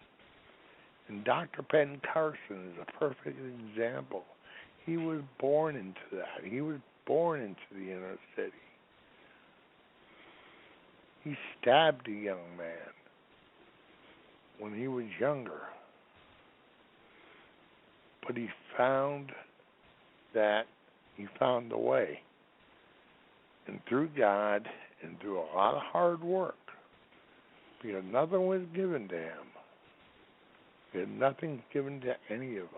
And Dr. Ben Carson is a perfect example. He was born into that. He was born into the inner city. He stabbed a young man when he was younger. But he found the way. And through God and through a lot of hard work, because nothing was given to him. Because nothing given to any of us.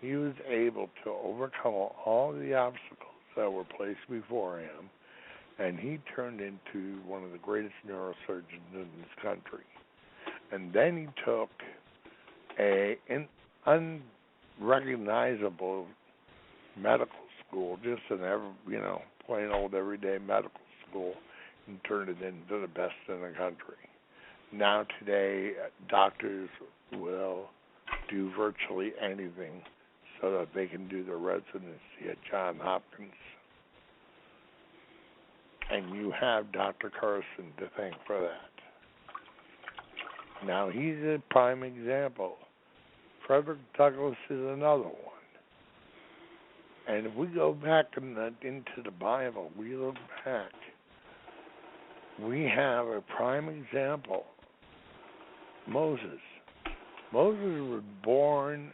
He was able to overcome all the obstacles that were placed before him, and he turned into one of the greatest neurosurgeons in this country. And then he took an unrecognizable medical school, just an plain old everyday medical school, and turned it into the best in the country. Now today, doctors will do virtually anything so that they can do their residency at Johns Hopkins. And you have Dr. Carson to thank for that. Now, he's a prime example. Frederick Douglass is another one. And if we go back into the Bible, we look back, we have a prime example. Moses. Moses was born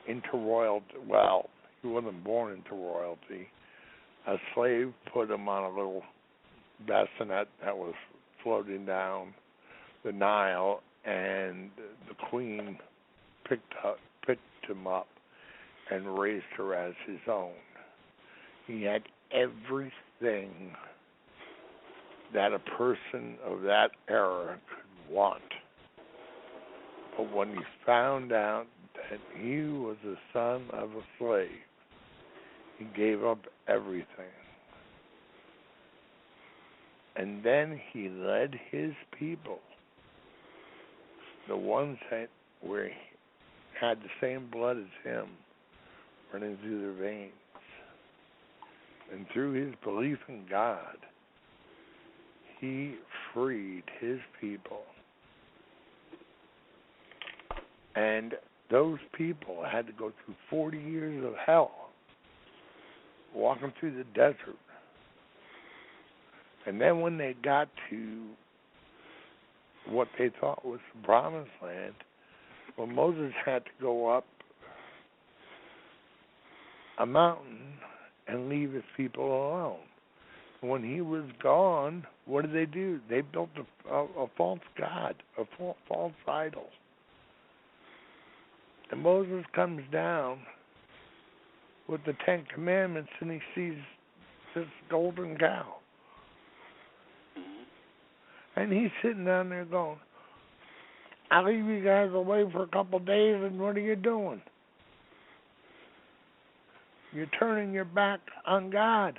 into royalty. Well, he wasn't born into royalty. A slave put him on a little bassinet that was floating down the Nile, and the queen picked him up and raised her as his own. He had everything that a person of that era could want. But when he found out that he was the son of a slave, he gave up everything. And then he led his people, the ones that had the same blood as him, running through their veins. And through his belief in God, he freed his people. And those people had to go through 40 years of hell, walking through the desert. And then when they got to what they thought was the promised land, well, Moses had to go up a mountain and leave his people alone. When he was gone, what did they do? They built a false god, a false idol. And Moses comes down with the 10 Commandments, and he sees this golden cow. And he's sitting down there going, I'll leave you guys away for a couple of days, and what are you doing? You're turning your back on God.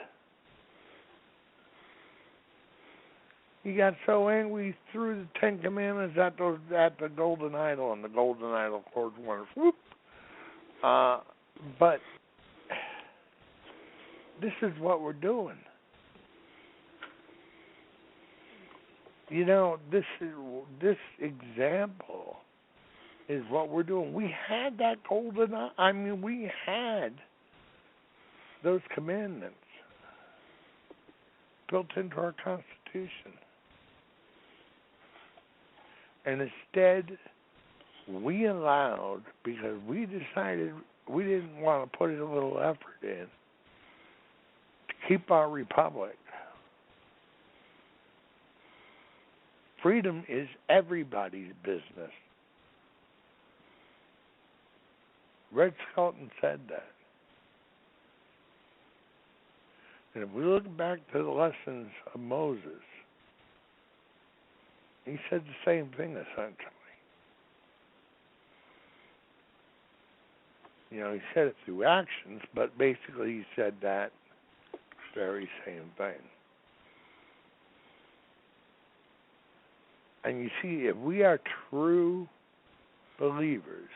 He got so angry, he threw the 10 Commandments at the golden idol, and the golden idol, of course, went whoop. But this is what we're doing. You know, this example is what we're doing. We had that we had those commandments built into our Constitution. And instead, we allowed, because we decided we didn't want to put a little effort in to keep our republic. Freedom is everybody's business. Red Skelton said that. And if we look back to the lessons of Moses, he said the same thing essentially. You know, he said it through actions, but basically he said that very same thing. And you see, if we are true believers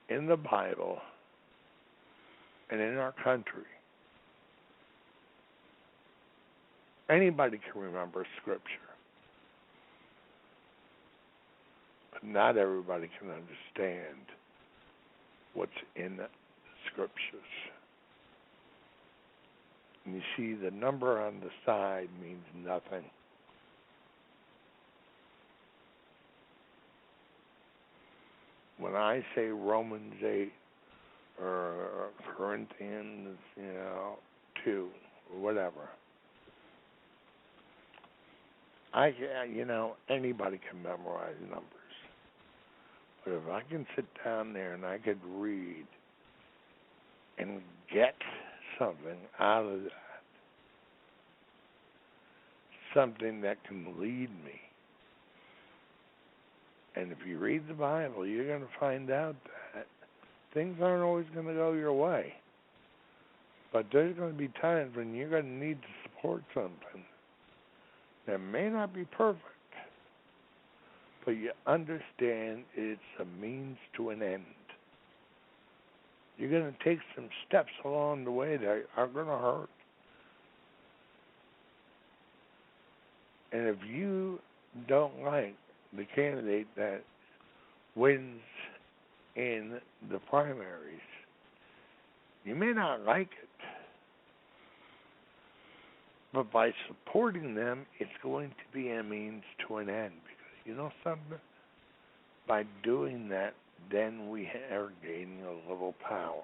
in the Bible and in our country, anybody can remember Scripture. But not everybody can understand what's in the Scriptures. And you see, the number on the side means nothing. When I say Romans 8 or Corinthians, 2 or whatever, anybody can memorize numbers. But if I can sit down there and I could read and get something out of that, something that can lead me. And if you read the Bible, you're going to find out that things aren't always going to go your way. But there's going to be times when you're going to need to support something that may not be perfect, but you understand it's a means to an end. You're going to take some steps along the way that are going to hurt. And if you don't like the candidate that wins in the primaries, you may not like it. But by supporting them, it's going to be a means to an end. Because you know something? By doing that, then we are gaining a little power.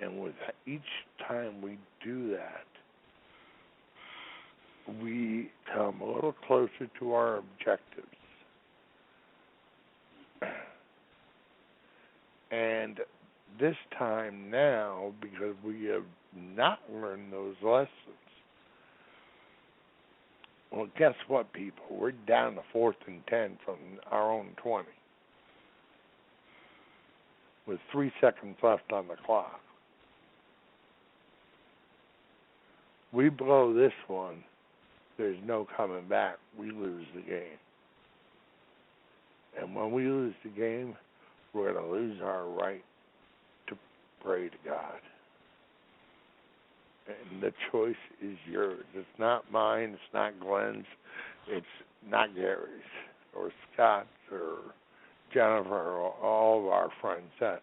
And with each time we do that, we come a little closer to our objectives. And this time now, because we have not learned those lessons, well, guess what, people? We're down to 4th and 10 from our own 20, with 3 seconds left on the clock. We blow this one, there's no coming back. We lose the game. And when we lose the game, we're going to lose our right to pray to God. And the choice is yours. It's not mine. It's not Glenn's. It's not Gary's or Scott's or Jennifer or all of our friends that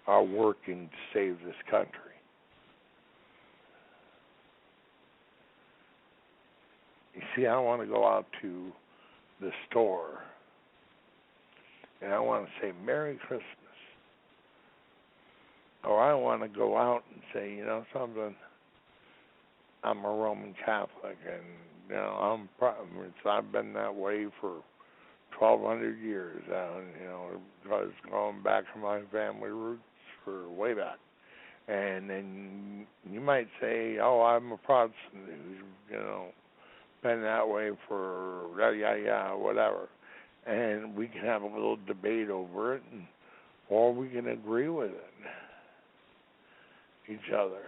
are working to save this country. You see, I want to go out to the store and I want to say Merry Christmas. Or I want to go out and say, you know something, I'm a Roman Catholic, and I've been that way for 1,200 years now, because going back to my family roots for way back. And then you might say, oh, I'm a Protestant who's, been that way for whatever. And we can have a little debate over it, or we can agree with it, each other.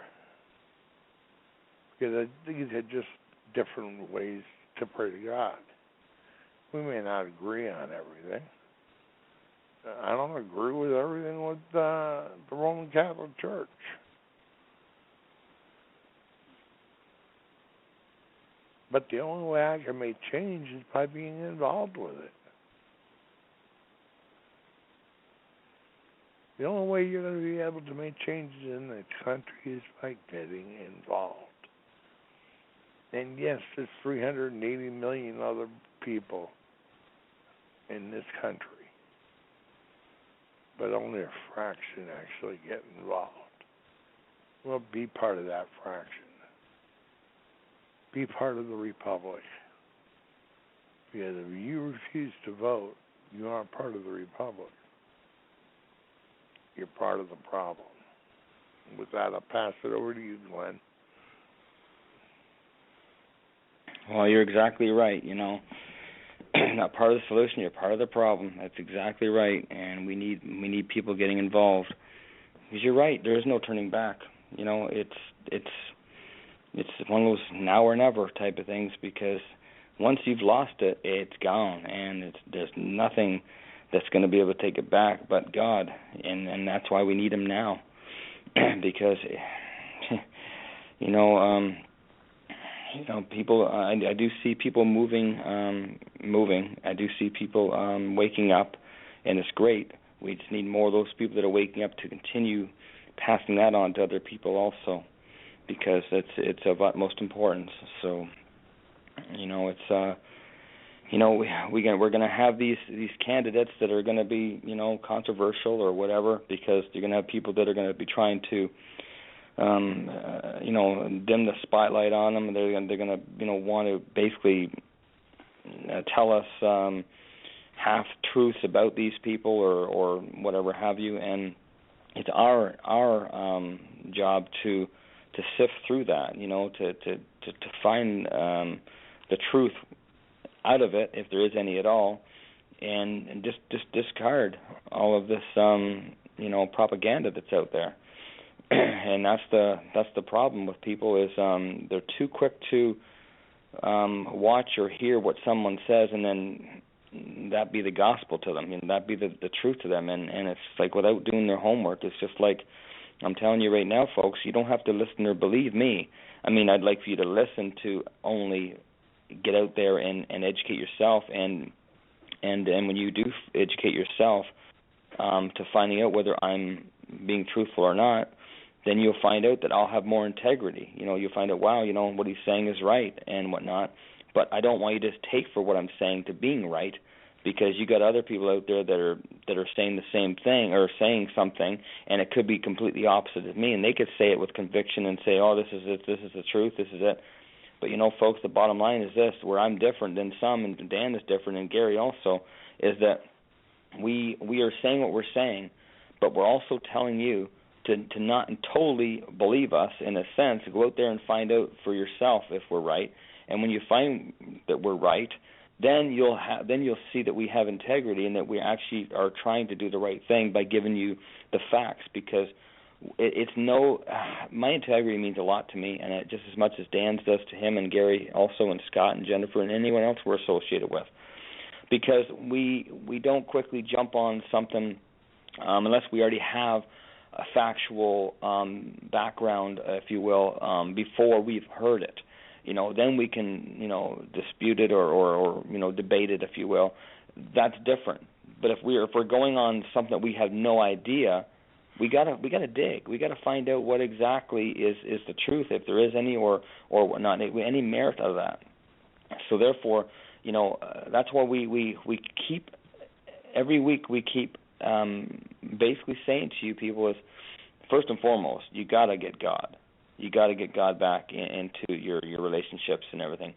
Because these are just different ways to pray to God. We may not agree on everything. I don't agree with everything with the Roman Catholic Church. But the only way I can make change is by being involved with it. The only way you're going to be able to make changes in the country is by getting involved. And yes, there's 380 million other people in this country, but only a fraction actually get involved. Well, be part of that fraction. Be part of the republic. Because if you refuse to vote, you aren't part of the republic. You're part of the problem. with that, I'll pass it over to you, Glenn. Well, you're exactly right. Not part of the solution, you're part of the problem. That's exactly right, and we need people getting involved. Because you're right, there is no turning back. It's one of those now or never type of things, because once you've lost it, it's gone, and there's nothing that's going to be able to take it back but God, and that's why we need Him now, because people. I do see people moving. I do see people waking up, and it's great. We just need more of those people that are waking up to continue passing that on to other people also, because it's of utmost importance. So, we're going to have these candidates that are going to be controversial or whatever, because you're going to have people that are going to be trying to dim the spotlight on them. They're going to want to basically tell us half truths about these people or whatever have you, and it's our job to sift through that, to find the truth out of it, if there is any at all, and just discard all of this propaganda that's out there. And that's the problem with people, is they're too quick to watch or hear what someone says, and then that be the gospel to them, that be the truth to them, and it's like without doing their homework. It's just like, I'm telling you right now, folks, you don't have to listen or believe me. I'd like for you to listen, to only get out there and educate yourself, and when you do educate yourself, to finding out whether I'm being truthful or not, then you'll find out that I'll have more integrity. You'll find out, wow, what he's saying is right and whatnot. But I don't want you to just take for what I'm saying to being right, because you got other people out there that are saying the same thing or saying something, and it could be completely opposite of me, and they could say it with conviction and say, oh, this is it, this is the truth, this is it. But folks, the bottom line is this: where I'm different than some, and Dan is different, and Gary also, is that we are saying what we're saying, but we're also telling you to not totally believe us, in a sense. Go out there and find out for yourself if we're right. And when you find that we're right, then you'll see that we have integrity, and that we actually are trying to do the right thing by giving you the facts. Because my integrity means a lot to me, and just as much as Dan's does to him, and Gary also, and Scott and Jennifer and anyone else we're associated with. Because we don't quickly jump on something unless we already have a factual background, if you will, before we've heard it. Then we can, dispute it or debate it, if you will. That's different. But if we're going on something that we have no idea, we gotta dig. We gotta find out what exactly is the truth, if there is any, or not any merit of that. So therefore, that's why we keep every week we keep basically saying to you people is, first and foremost, you gotta get God. You got to get God back into your relationships and everything,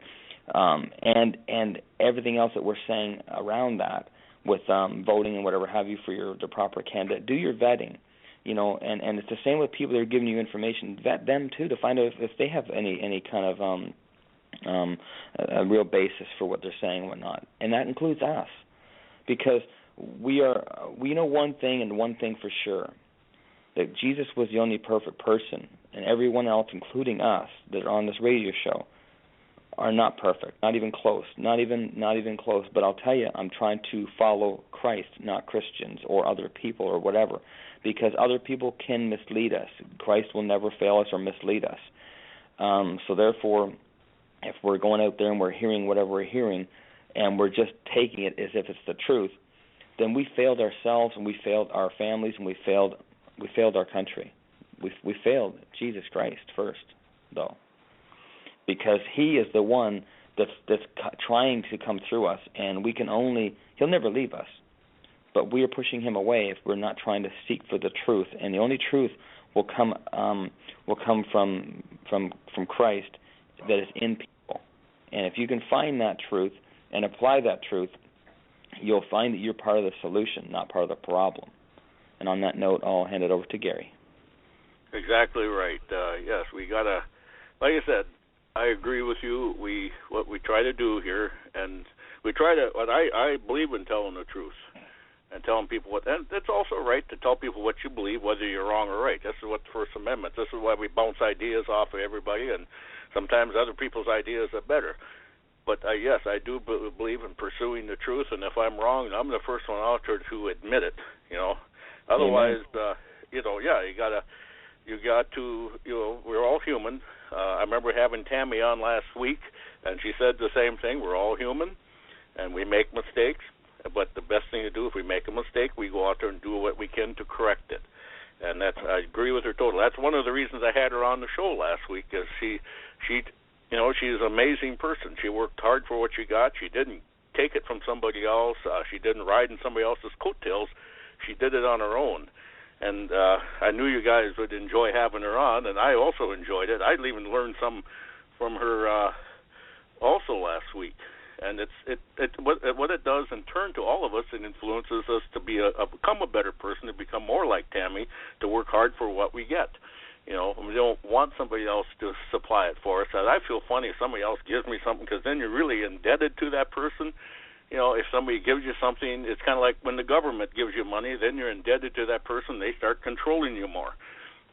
and everything else that we're saying around that, with voting and whatever have you for the proper candidate. Do your vetting, and it's the same with people that are giving you information. Vet them too, to find out if they have any kind of a real basis for what they're saying and whatnot, and that includes us, because we know one thing, and one thing for sure, that Jesus was the only perfect person, and everyone else, including us, that are on this radio show, are not perfect, not even close, not even close. But I'll tell you, I'm trying to follow Christ, not Christians or other people or whatever, because other people can mislead us. Christ will never fail us or mislead us. So therefore, if we're going out there and we're hearing whatever we're hearing, and we're just taking it as if it's the truth, then we failed ourselves, and we failed our families, and we failed our country. We failed Jesus Christ first, though, because He is the one that's trying to come through us, and He'll never leave us, but we are pushing Him away if we're not trying to seek for the truth, and the only truth will come from Christ that is in people, and if you can find that truth and apply that truth, you'll find that you're part of the solution, not part of the problem. And on that note, I'll hand it over to Gary. Exactly right. Yes, we gotta. Like I said, I agree with you. What we try to do here, and we try to. What I believe in telling the truth and telling people what. And it's also right to tell people what you believe, whether you're wrong or right. This is what the First Amendment. This is why we bounce ideas off of everybody, and sometimes other people's ideas are better. But yes, I do believe in pursuing the truth, and if I'm wrong, I'm the first one out there to admit it. Otherwise, you got to, we're all human. I remember having Tammy on last week, and she said the same thing. We're all human, and we make mistakes. But the best thing to do, if we make a mistake, we go out there and do what we can to correct it. And I agree with her totally. That's one of the reasons I had her on the show last week, is she's an amazing person. She worked hard for what she got. She didn't take it from somebody else. She didn't ride in somebody else's coattails. She did it on her own. And I knew you guys would enjoy having her on, and I also enjoyed it. I even learned some from her also last week. And what it does in turn to all of us, it influences us to become a better person, to become more like Tammy, to work hard for what we get. We don't want somebody else to supply it for us. And I feel funny if somebody else gives me something, because then you're really indebted to that person. If somebody gives you something, it's kind of like when the government gives you money, then you're indebted to that person. They start controlling you more.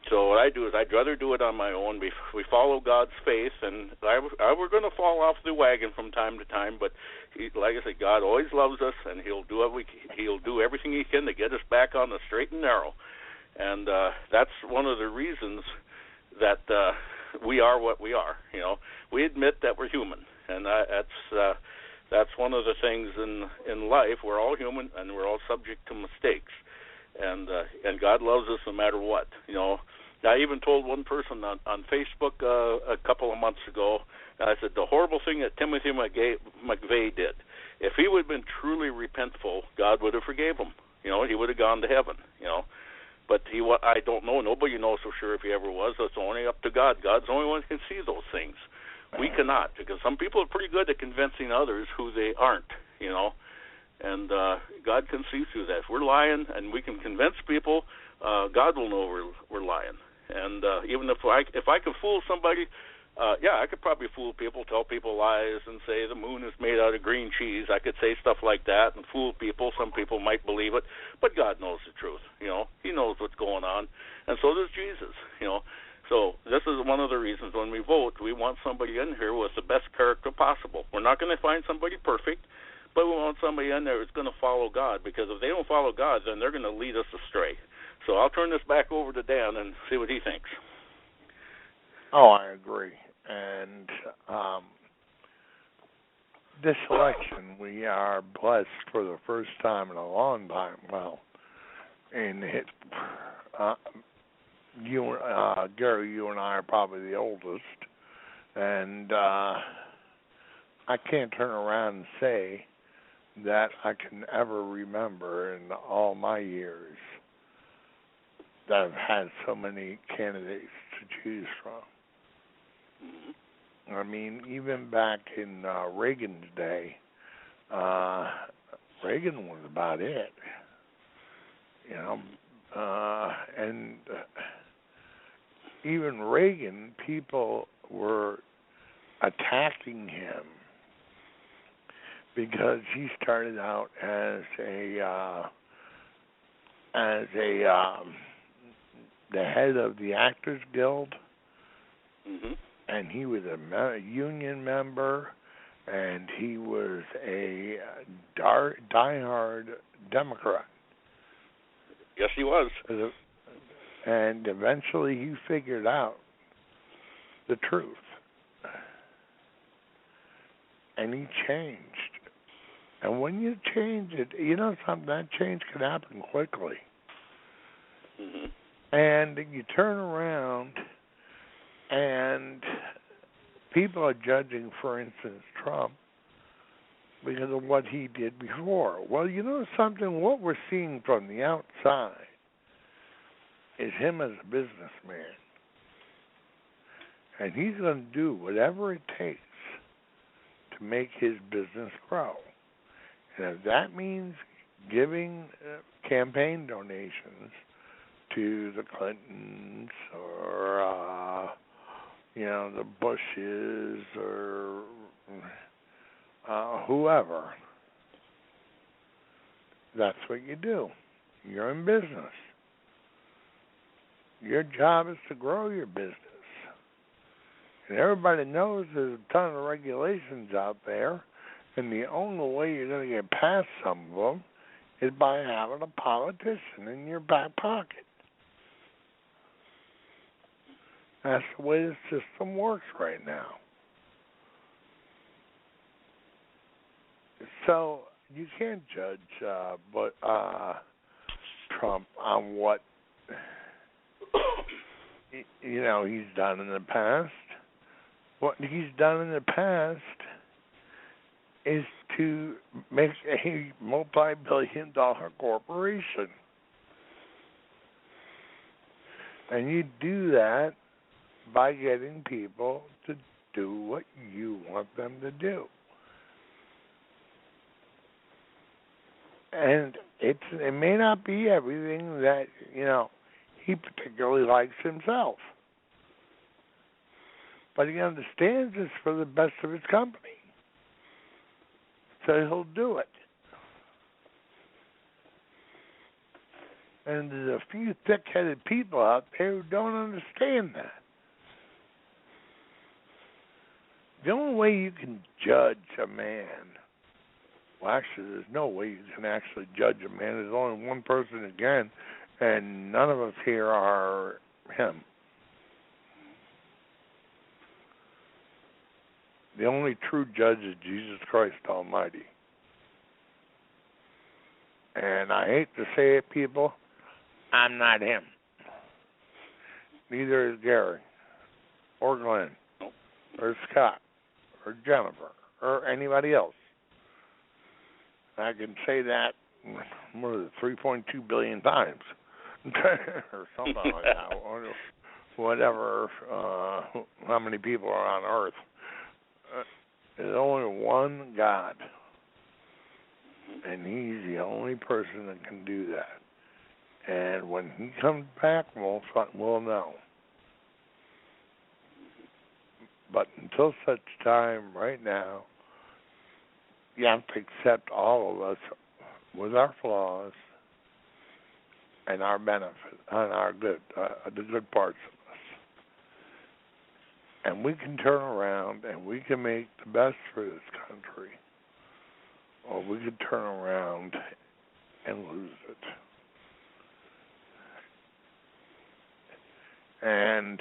So what I do is I'd rather do it on my own. We follow God's faith, and we're going to fall off the wagon from time to time. But like I said, God always loves us, and He'll do everything He can to get us back on the straight and narrow. And that's one of the reasons that we are what we are. We admit that we're human, and that's one of the things in life. We're all human, and we're all subject to mistakes. And God loves us no matter what. I even told one person on Facebook a couple of months ago. I said the horrible thing that Timothy McVeigh did. If he would have been truly repentful, God would have forgave him. He would have gone to heaven. But I don't know. Nobody knows for sure if he ever was. It's only up to God. God's the only one who can see those things. We cannot, because some people are pretty good at convincing others who they aren't. And God can see through that. If we're lying and we can convince people, God will know we're lying. And even if I could fool somebody, I could probably fool people, tell people lies, and say the moon is made out of green cheese. I could say stuff like that and fool people. Some people might believe it, but God knows the truth. He knows what's going on, and so does Jesus. So this is one of the reasons when we vote, we want somebody in here with the best character possible. We're not going to find somebody perfect, but we want somebody in there who's going to follow God, because if they don't follow God, then they're going to lead us astray. So I'll turn this back over to Dan and see what he thinks. Oh, I agree. And this election, we are blessed for the first time in a long time. Well, and Gary, you and I are probably the oldest, and I can't turn around and say that I can ever remember in all my years that I've had so many candidates to choose from. I mean, even back in Reagan's day, Reagan was about it, and even Reagan, people were attacking him because he started out as the head of the Actors Guild, and he was a union member, and he was a diehard Democrat. Yes, he was. And eventually he figured out the truth. And he changed. And when you change it, something, that change can happen quickly. And you turn around and people are judging, for instance, Trump because of what he did before. Well, something, what we're seeing from the outside is him as a businessman. And he's going to do whatever it takes to make his business grow. And if that means giving campaign donations to the Clintons or, the Bushes or whoever. That's what you do. You're in business. Your job is to grow your business. And everybody knows there's a ton of regulations out there, and the only way you're going to get past some of them is by having a politician in your back pocket. That's the way the system works right now. So you can't judge Trump on what he's done in the past. What he's done in the past is to make a multi-billion-dollar corporation. And you do that by getting people to do what you want them to do. And it may not be everything that, he particularly likes himself. But he understands it's for the best of his company. So he'll do it. And there's a few thick-headed people out there who don't understand that. The only way you can judge a man, well, actually, there's no way you can actually judge a man. There's only one person who can, and none of us here are him. The only true judge is Jesus Christ Almighty. And I hate to say it, people, I'm not him. Neither is Gary, or Glenn, or Scott, or Jennifer, or anybody else. I can say that, 3.2 billion times, or something like that, or whatever, how many people are on Earth. There's only one God, and He's the only person that can do that. And when He comes back, we'll know. But until such time, right now, you have to accept all of us with our flaws and our benefit, and our good, the good parts of us. And we can turn around and we can make the best for this country, or we can turn around and lose it. And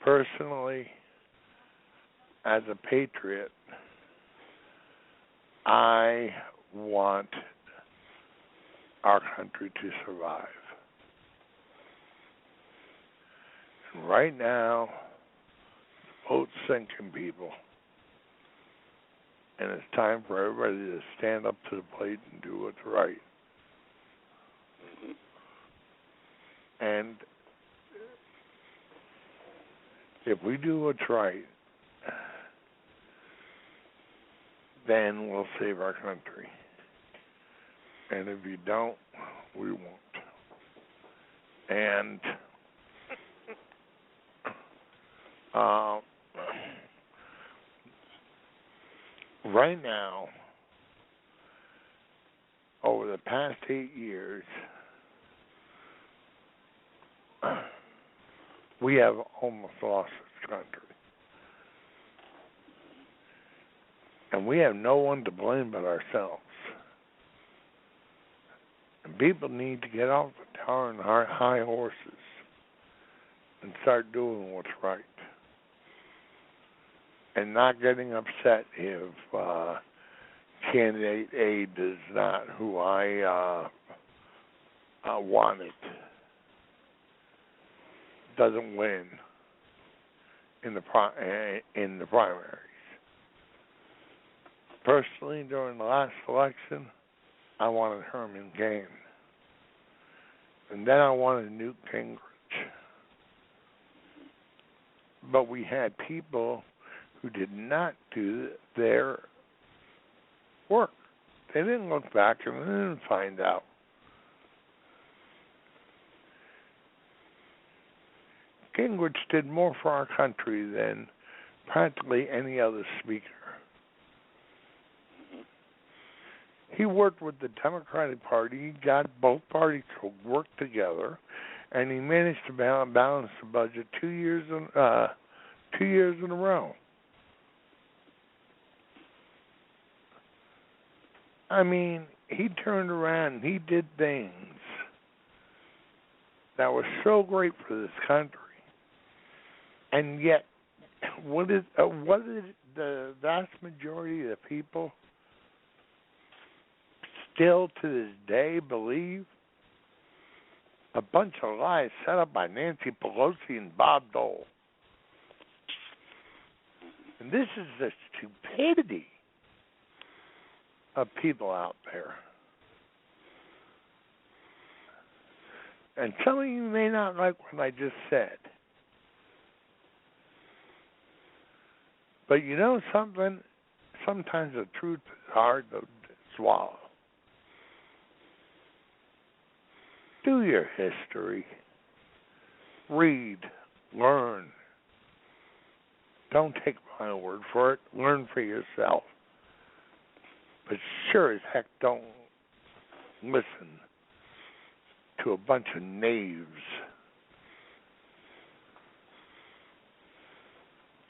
personally, as a patriot, I want our country to survive. And right now, the boat's sinking, people. And it's time for everybody to stand up to the plate and do what's right. And if we do what's right, then we'll save our country. And if you don't, we won't. And right now, over the past 8 years, we have almost lost this country. And we have no one to blame but ourselves. And people need to get off the darn high horses and start doing what's right. And not getting upset if candidate A does not who I wanted doesn't win in the primaries. Personally, during the last election, I wanted Herman Cain. And then I wanted Newt Gingrich. But we had people who did not do their work. They didn't look back and they didn't find out. Gingrich did more for our country than practically any other speaker. He worked with the Democratic Party. He got both parties to work together, and he managed to balance the budget 2 years in a row. I mean, he turned around and he did things that were so great for this country, and yet, what did the vast majority of the people still to this day believe? A bunch of lies set up by Nancy Pelosi and Bob Dole. And this is the stupidity of people out there. And some of you may not like what I just said. But you know something? Sometimes the truth is hard to swallow. Do your history. Read. Learn. Don't take my word for it. Learn for yourself. But sure as heck don't listen to a bunch of knaves.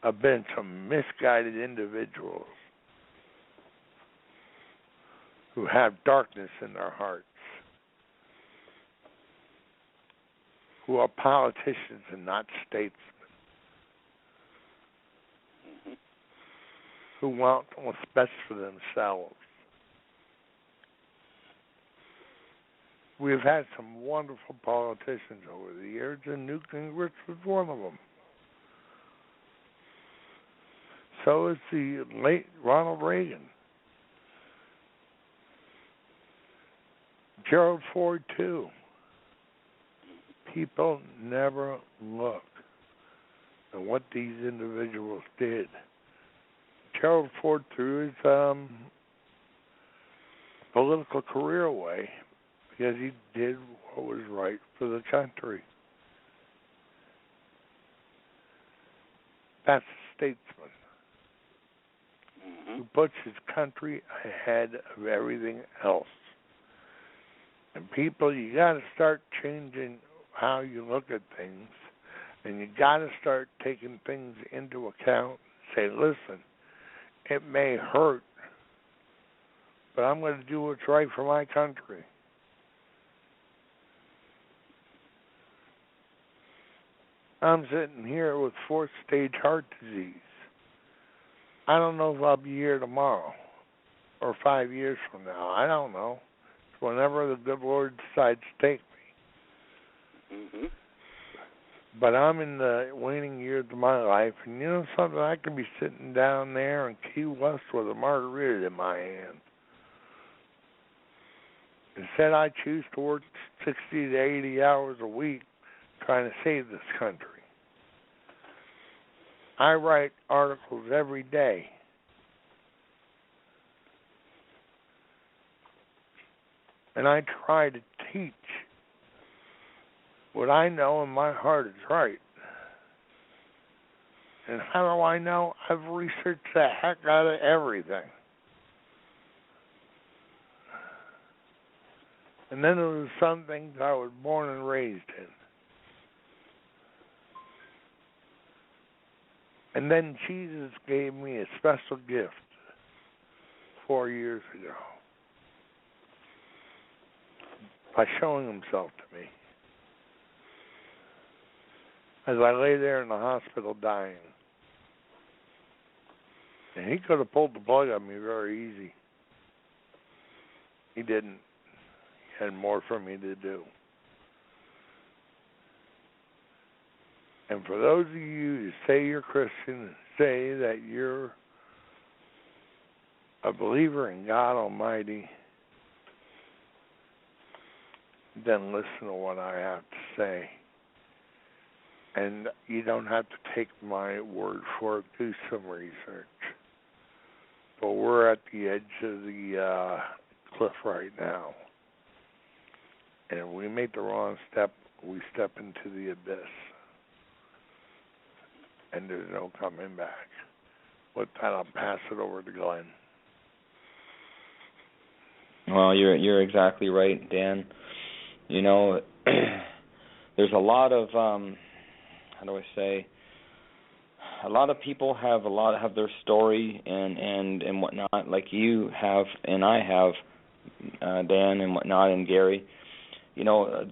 A bunch of misguided individuals who have darkness in their hearts, who are politicians and not statesmen, who want what's best for themselves. We've had some wonderful politicians over the years, and Newt Gingrich was one of them. So is the late Ronald Reagan. Gerald Ford, too. People never look at what these individuals did. Gerald Ford threw his political career away because he did what was right for the country. That's a statesman who puts his country ahead of everything else. And people, you got to start changing how you look at things, and you got to start taking things into account. Say, listen, it may hurt, but I'm going to do what's right for my country. I'm sitting here with fourth-stage heart disease. I don't know if I'll be here tomorrow or 5 years from now. I don't know. It's whenever the good Lord decides to take me. Mm-hmm. But I'm in the waning years of my life, and you know something? I could be sitting down there in Key West with a margarita in my hand. Instead, I choose to work 60 to 80 hours a week trying to save this country. I write articles every day. And I try to teach what I know in my heart is right. And how do I know? I've researched the heck out of everything. And then there was some things I was born and raised in. And then Jesus gave me a special gift 4 years ago by showing himself to me as I lay there in the hospital dying. And he could have pulled the plug on me very easy. He didn't. He had more for me to do. And for those of you who say you're Christian, say that you're a believer in God Almighty, then listen to what I have to say. And you don't have to take my word for it. Do some research. But we're at the edge of the cliff right now. And if we make the wrong step, we step into the abyss. and there's no coming back. With that, I'll pass it over to Glenn. Well, you're exactly right, Dan. You know, there's a lot of how do I say? A lot of people have their story and whatnot, like you have and I have, Dan and whatnot, and Gary. You know,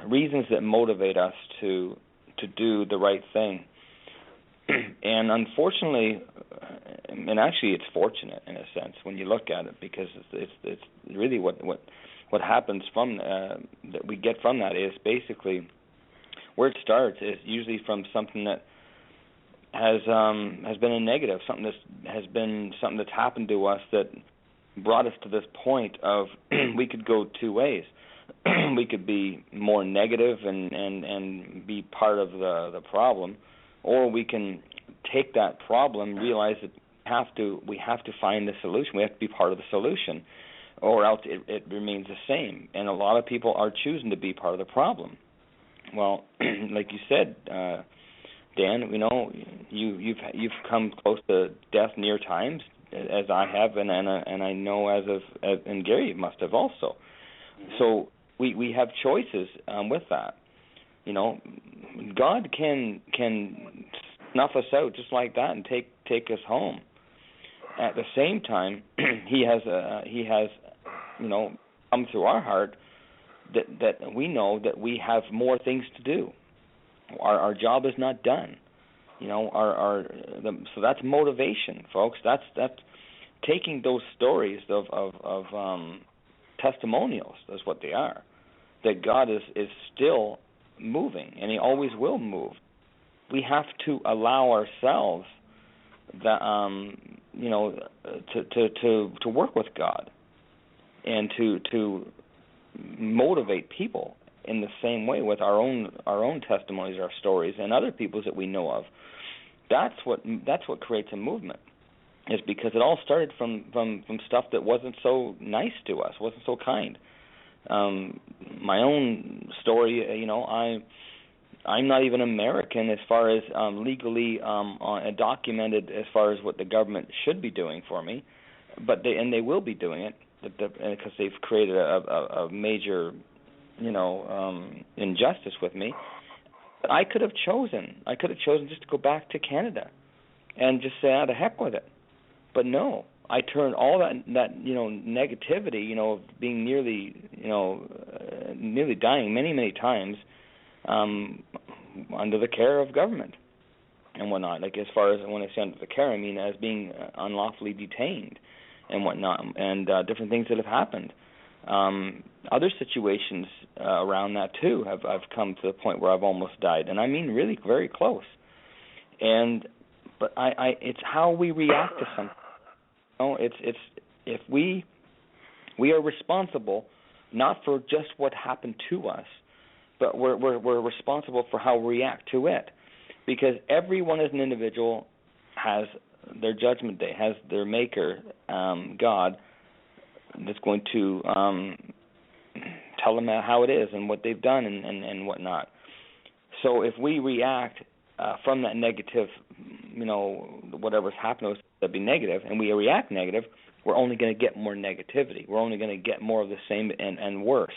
reasons that motivate us to do the right thing. And unfortunately, and actually it's fortunate in a sense when you look at it, because it's really what happens from that we get from that is basically where it starts is usually from something that has been a negative, something that's happened to us that brought us to this point of we could go two ways. We could be more negative and be part of the problem, or we can take that problem, realize that we have to find the solution. We have to be part of the solution, or else it remains the same. And a lot of people are choosing to be part of the problem. Well, like you said, Dan, you know, you've come close to death near times, as I have, and I know and Gary must have also. So we have choices with that. You know, God can snuff us out just like that and take us home. At the same time, he has you know, come through our heart that we know that we have more things to do. Our job is not done. You know, so that's motivation, folks. That's taking those stories of testimonials. That's what they are. That God is still moving, and He always will move. We have to allow ourselves that you know, to work with God and to motivate people in the same way with our own testimonies, our stories, and other people's that we know of. That's what creates a movement. Is because it all started from stuff that wasn't so nice to us, wasn't so kind. My own story, you know, I'm not even American as far as legally documented as far as what the government should be doing for me, but they will be doing it because they've created a major, you know, injustice with me. But I could have chosen just to go back to Canada and just say, the heck with it. But no, I turned all that you know, negativity, you know, of being nearly dying many times under the care of government and whatnot. Like, as far as when I say under the care, I mean as being unlawfully detained and whatnot, and different things that have happened. Other situations around that too I've come to the point where I've almost died, and I mean really very close. But it's how we react to something. You know, it's if we are responsible not for just what happened to us, but we're responsible for how we react to it, because everyone as an individual has their judgment day, has their maker, God, that's going to tell them how it is and what they've done and whatnot. So if we react from that negative, you know, whatever's happened to us that be negative, and we react negative, we're only going to get more negativity. We're only going to get more of the same and worse.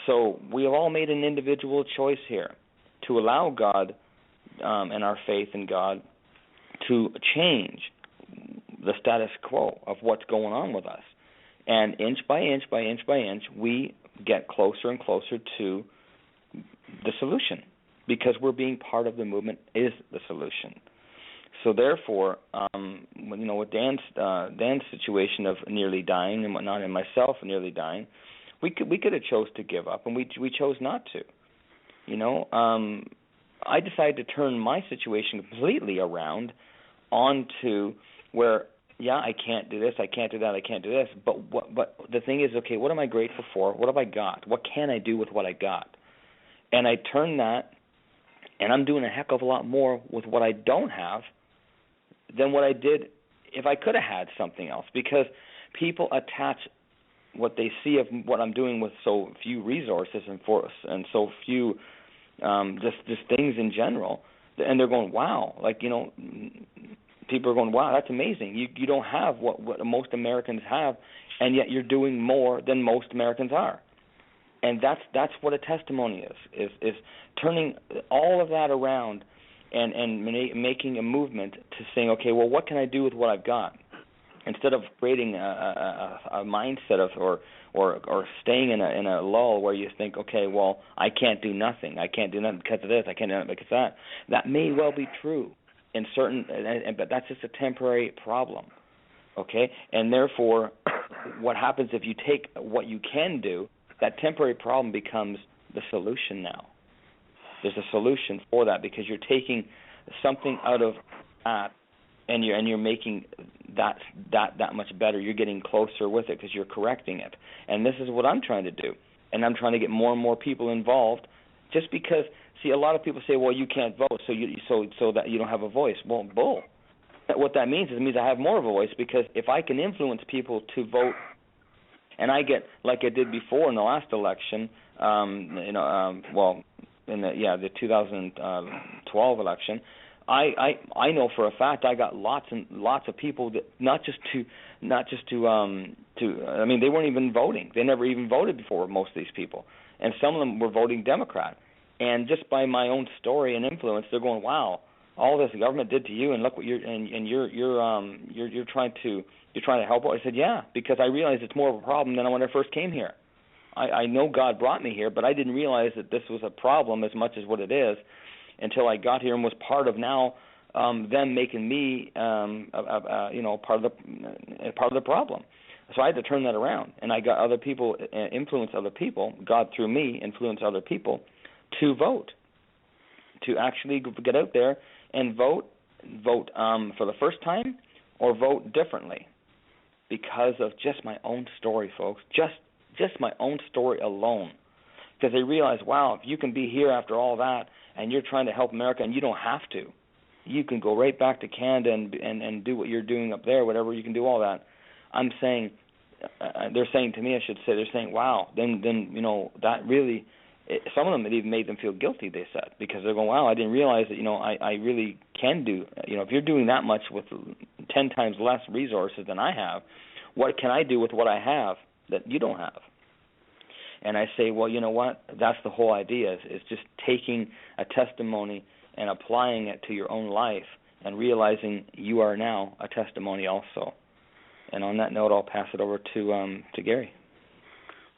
So we have all made an individual choice here to allow God and our faith in God to change the status quo of what's going on with us. And inch by inch by inch by inch, we get closer and closer to the solution, because we're being part of the movement is the solution. So therefore, you know, with Dan's situation of nearly dying and whatnot, and myself nearly dying, we could have chose to give up, and we chose not to. You know, I decided to turn my situation completely around onto where, yeah, I can't do this, I can't do that, I can't do this. But the thing is, okay, what am I grateful for? What have I got? What can I do with what I got? And I turned that, and I'm doing a heck of a lot more with what I don't have than what I did if I could have had something else. Because people attach what they see of what I'm doing with so few resources and so few just things in general. and they're going, wow, like, you know, people are going, wow, that's amazing. You don't have what most Americans have, and yet you're doing more than most Americans are. And that's what a testimony is turning all of that around and making a movement to saying, okay, well, what can I do with what I've got? Instead of creating a mindset of or staying in a lull where you think, okay, well, I can't do nothing. I can't do nothing because of this. I can't do nothing because of that. That may well be true in certain, but that's just a temporary problem, okay? And therefore, what happens if you take what you can do, that temporary problem becomes the solution now. There's a solution for that because you're taking something out of that and you're making that much better. You're getting closer with it because you're correcting it. And this is what I'm trying to do. And I'm trying to get more and more people involved. Just because, see, a lot of people say, well, you can't vote, so that you don't have a voice. Well, bull. What that means is it means I have more of a voice, because if I can influence people to vote, and I get like I did before in the last election, the 2012 election. I know for a fact I got lots and lots of people that not just to I mean, they weren't even voting. They never even voted before, most of these people, and some of them were voting Democrat. And just by my own story and influence, they're going, wow, all this government did to you, and look what you're trying to help out. I said, yeah, because I realized it's more of a problem than when I first came here. I know God brought me here, but I didn't realize that this was a problem as much as what it is until I got here and was part of now them making me part of the problem. So I had to turn that around, and I got other people, influence other people. God through me influenced other people to vote, to actually get out there and vote for the first time or vote differently, because of just my own story, folks. Just my own story alone. Because they realize, wow, if you can be here after all that and you're trying to help America, and you don't have to. You can go right back to Canada and do what you're doing up there, whatever you can do, all that. I'm saying, they're saying to me, I should say, they're saying, wow, then that really, some of them, it even made them feel guilty, they said, because they're going, wow, I didn't realize that, I really can do, if you're doing that much with 10 times less resources than I have, what can I do with what I have that you don't have? And I say, well, you know what? That's the whole idea, is just taking a testimony and applying it to your own life and realizing you are now a testimony also. And on that note, I'll pass it over to Gary.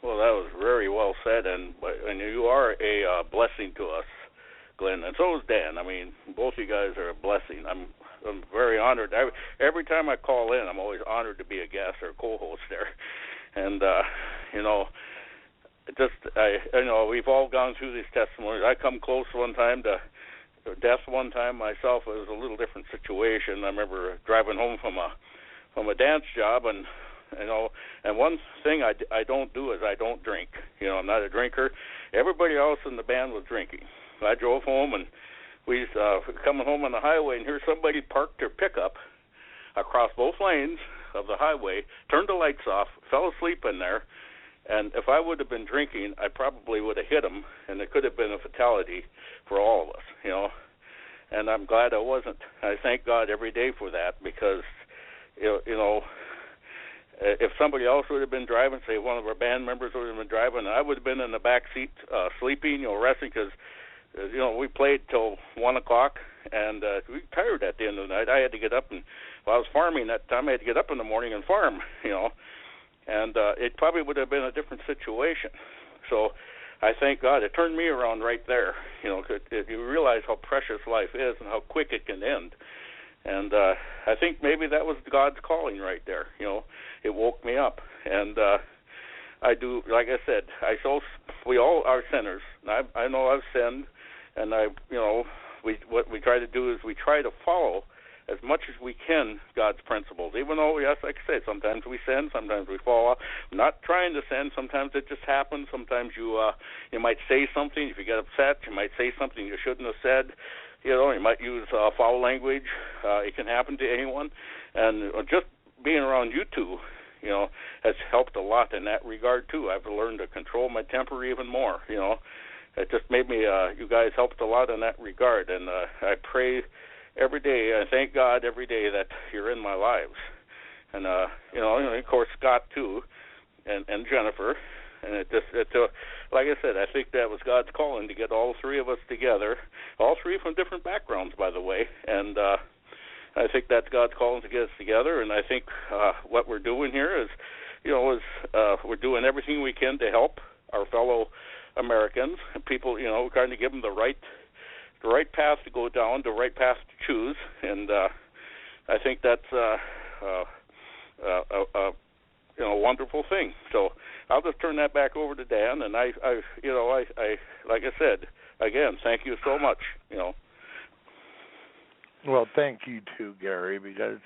Well, that was very well said, and you are a blessing to us, Glenn, and so is Dan. I mean, both you guys are a blessing. I'm very honored. Every time I call in, I'm always honored to be a guest or a co-host there. And we've all gone through these testimonies. I come close one time to death. One time myself, it was a little different situation. I remember driving home from a dance job, and one thing I don't do is I don't drink. I'm not a drinker. Everybody else in the band was drinking. I drove home, and we coming home on the highway, and here somebody parked their pickup across both lanes of the highway, turned the lights off, fell asleep in there, and if I would have been drinking, I probably would have hit him, and it could have been a fatality for all of us, And I'm glad I wasn't. I thank God every day for that, because, if somebody else would have been driving, say one of our band members would have been driving, I would have been in the back seat sleeping, resting, because, we played till 1 o'clock, and we were tired at the end of the night. I had to get up, and I was farming that time. I had to get up in the morning and farm, and it probably would have been a different situation. So I thank God. It turned me around right there. You realize how precious life is and how quick it can end. And I think maybe that was God's calling right there. It woke me up. And I do, like I said, we all are sinners. I know I've sinned, and what we try to do is we try to follow as much as we can God's principles, even though, yes, like I say, sometimes we sin, sometimes we fall off. I'm not trying to sin. Sometimes it just happens. Sometimes you might say something. If you get upset, you might say something you shouldn't have said. You might use foul language. It can happen to anyone. And just being around you two, has helped a lot in that regard, too. I've learned to control my temper even more, it just made me. You guys helped a lot in that regard, and I pray every day. I thank God every day that you're in my lives, and of course Scott too, and Jennifer, and it like I said, I think that was God's calling to get all three of us together, all three from different backgrounds, by the way, and I think that's God's calling to get us together, and I think what we're doing here is we're doing everything we can to help our fellow Americans and people, trying to give them the right path to go down, the right path to choose, and I think that's a wonderful thing. So I'll just turn that back over to Dan, and I like I said again, thank you so much. Well, thank you too, Gary, because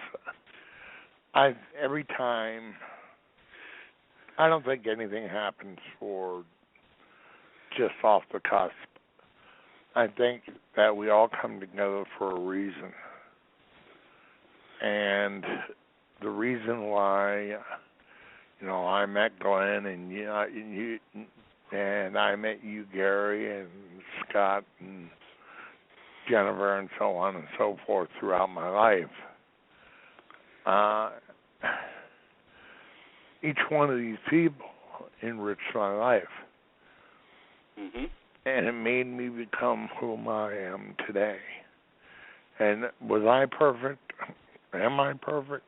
every time, I don't think anything happens for just off the cusp. I think that we all come together for a reason. And the reason why, I met Glenn and you and I met you, Gary, and Scott and Jennifer and so on and so forth throughout my life. Each one of these people enriched my life. Mm-hmm. And it made me become whom I am today. And was I perfect? Am I perfect?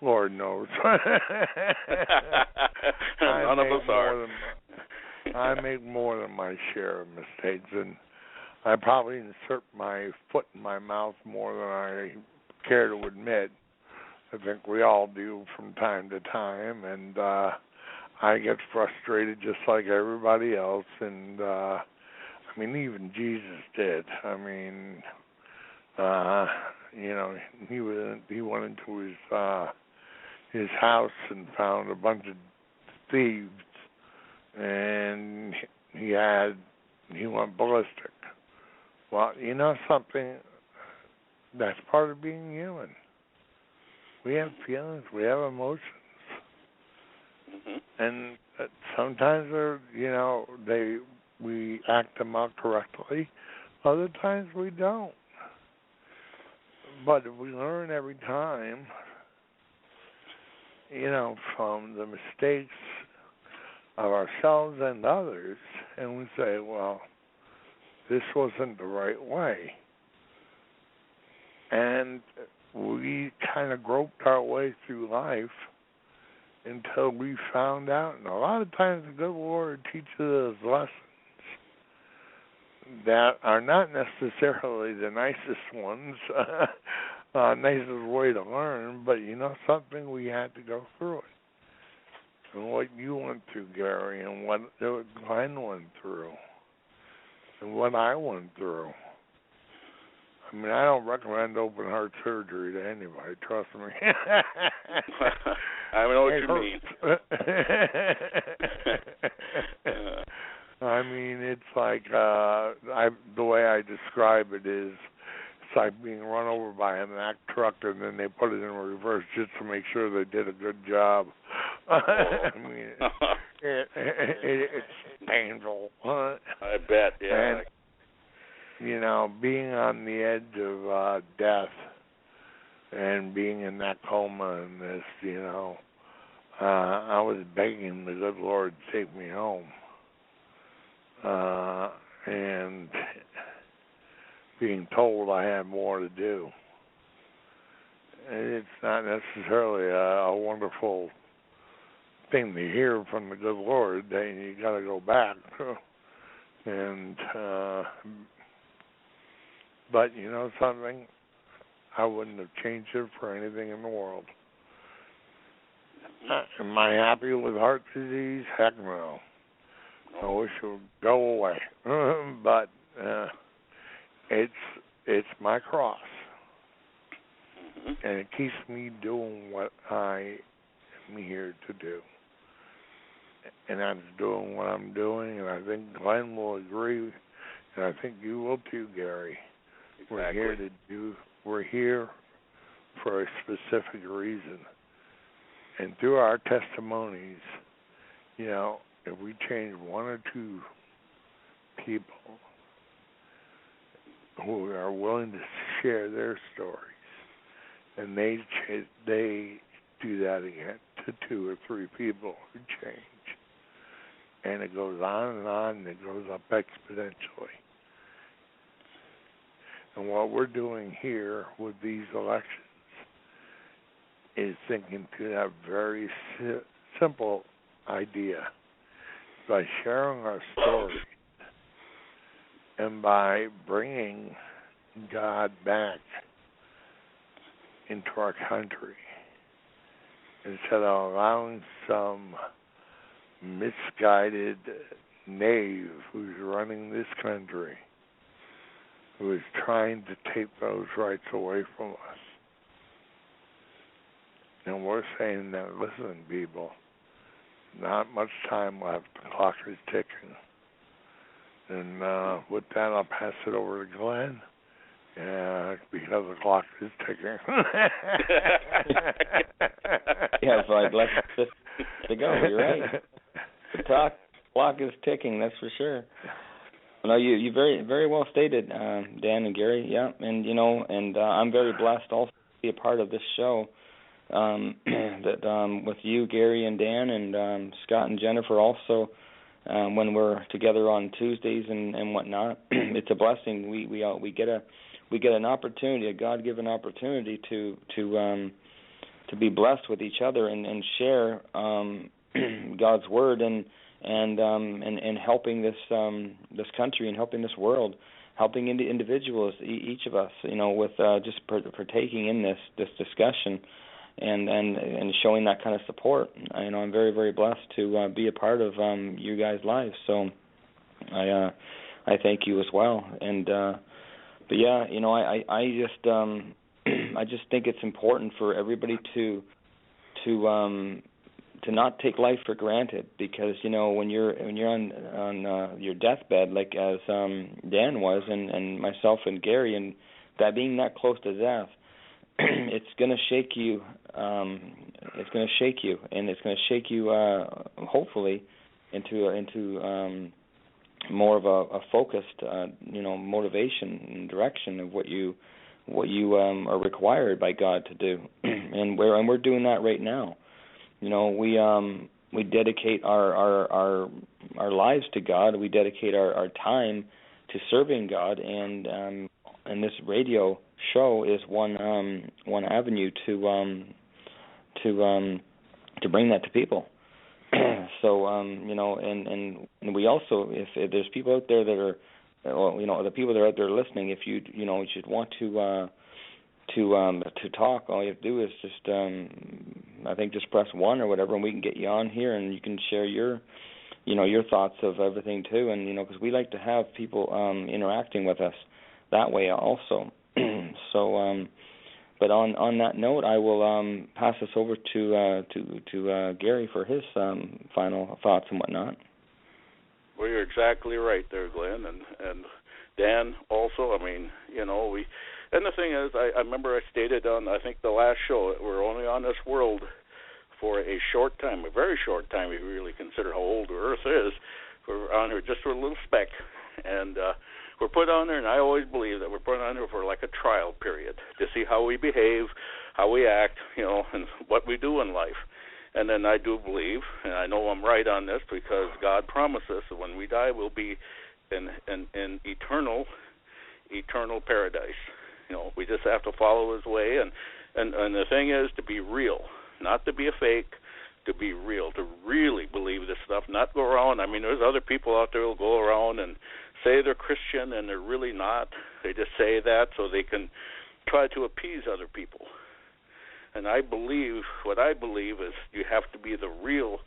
Lord knows. None of us are. I make more than my share of mistakes, and I probably insert my foot in my mouth more than I care to admit. I think we all do from time to time, and I get frustrated just like everybody else, and even Jesus did. He went into his house and found a bunch of thieves, and he went ballistic. Well, something, that's part of being human. We have feelings, we have emotions. Mm-hmm. And sometimes we act them out correctly. Other times we don't. But if we learn every time, from the mistakes of ourselves and others, and we say, well, this wasn't the right way. And we kind of groped our way through life until we found out. And a lot of times the good Lord teaches us lessons that are not necessarily the nicest ones, nicest way to learn, but something, we had to go through it. And what you went through, Gary, and what Glenn went through, and what I went through. I don't recommend open heart surgery to anybody, trust me. I know what you mean. It's like, the way I describe it is, it's like being run over by a Mack truck and then they put it in reverse just to make sure they did a good job. It's painful. I bet, yeah. And, being on the edge of death and being in that coma and this, I was begging the good Lord to take me home. And being told I had more to do. And it's not necessarily a wonderful thing to hear from the good Lord, that you got to go back. And but something, I wouldn't have changed it for anything in the world. Am I happy with heart disease? Heck no. I wish it would go away. But it's my cross. Mm-hmm. And it keeps me doing what I am here to do. And I'm doing what I'm doing, and I think Glenn will agree, and I think you will too, Gary. Exactly. We're here for a specific reason. And through our testimonies, if we change one or two people who are willing to share their stories, and they do that again to 2 or 3 people who change. And it goes on, and it goes up exponentially. And what we're doing here with these elections is thinking to that very simple idea. By sharing our stories and by bringing God back into our country, instead of allowing some misguided knave who's running this country, who is trying to take those rights away from us. And we're saying that, listen, people, not much time left. The clock is ticking. And with that, I'll pass it over to Glenn. Because the clock is ticking. Yeah, 5 left to go. You're right. The clock is ticking. That's for sure. No, you very very well stated, Dan and Gary. Yeah, and I'm very blessed also to be a part of this show. That with you, Gary and Dan, and Scott and Jennifer also. When we're together on Tuesdays and whatnot, it's a blessing. We get an opportunity, a God-given opportunity to be blessed with each other and share God's word and helping this country and helping this world, helping individuals, each of us, with just partaking in this discussion. And showing that kind of support. I'm very, very blessed to be a part of you guys' lives. So I thank you as well. And but yeah, I just think it's important for everybody to not take life for granted, because when you're on your deathbed, like as Dan was, and myself and Gary, and that being that close to death. It's going to shake you. It's going to shake you, and it's going to shake you. Hopefully, into more of a focused, motivation and direction of what you are required by God to do, and we're doing that right now. We dedicate our lives to God. We dedicate our time to serving God, and this radio show is one avenue to bring that to people. So and we also, if there's people out there that are, the people that are out there listening, if you should want to talk, all you have to do is just I think just press 1 or whatever, and we can get you on here, and you can share your thoughts of everything too, and because we like to have people interacting with us that way also. So, but on that note, I will pass this over to Gary for his final thoughts and whatnot. Well, you're exactly right there, Glenn, and Dan also. I mean, and the thing is, I remember I stated on, I think, the last show, we're only on this world for a short time, a very short time if you really consider how old the Earth is. We're on here just for a little speck, and we're put on there, and I always believe that we're put on there for like a trial period to see how we behave, how we act, and what we do in life. And then I do believe, and I know I'm right on this, because God promised us that when we die, we'll be in eternal paradise. We just have to follow His way, and the thing is to be real, not to be a fake, to be real, to really believe this stuff, not go around. I mean, there's other people out there who'll go around and say they're Christian, and they're really not. They just say that so they can try to appease other people. And what I believe is you have to be the real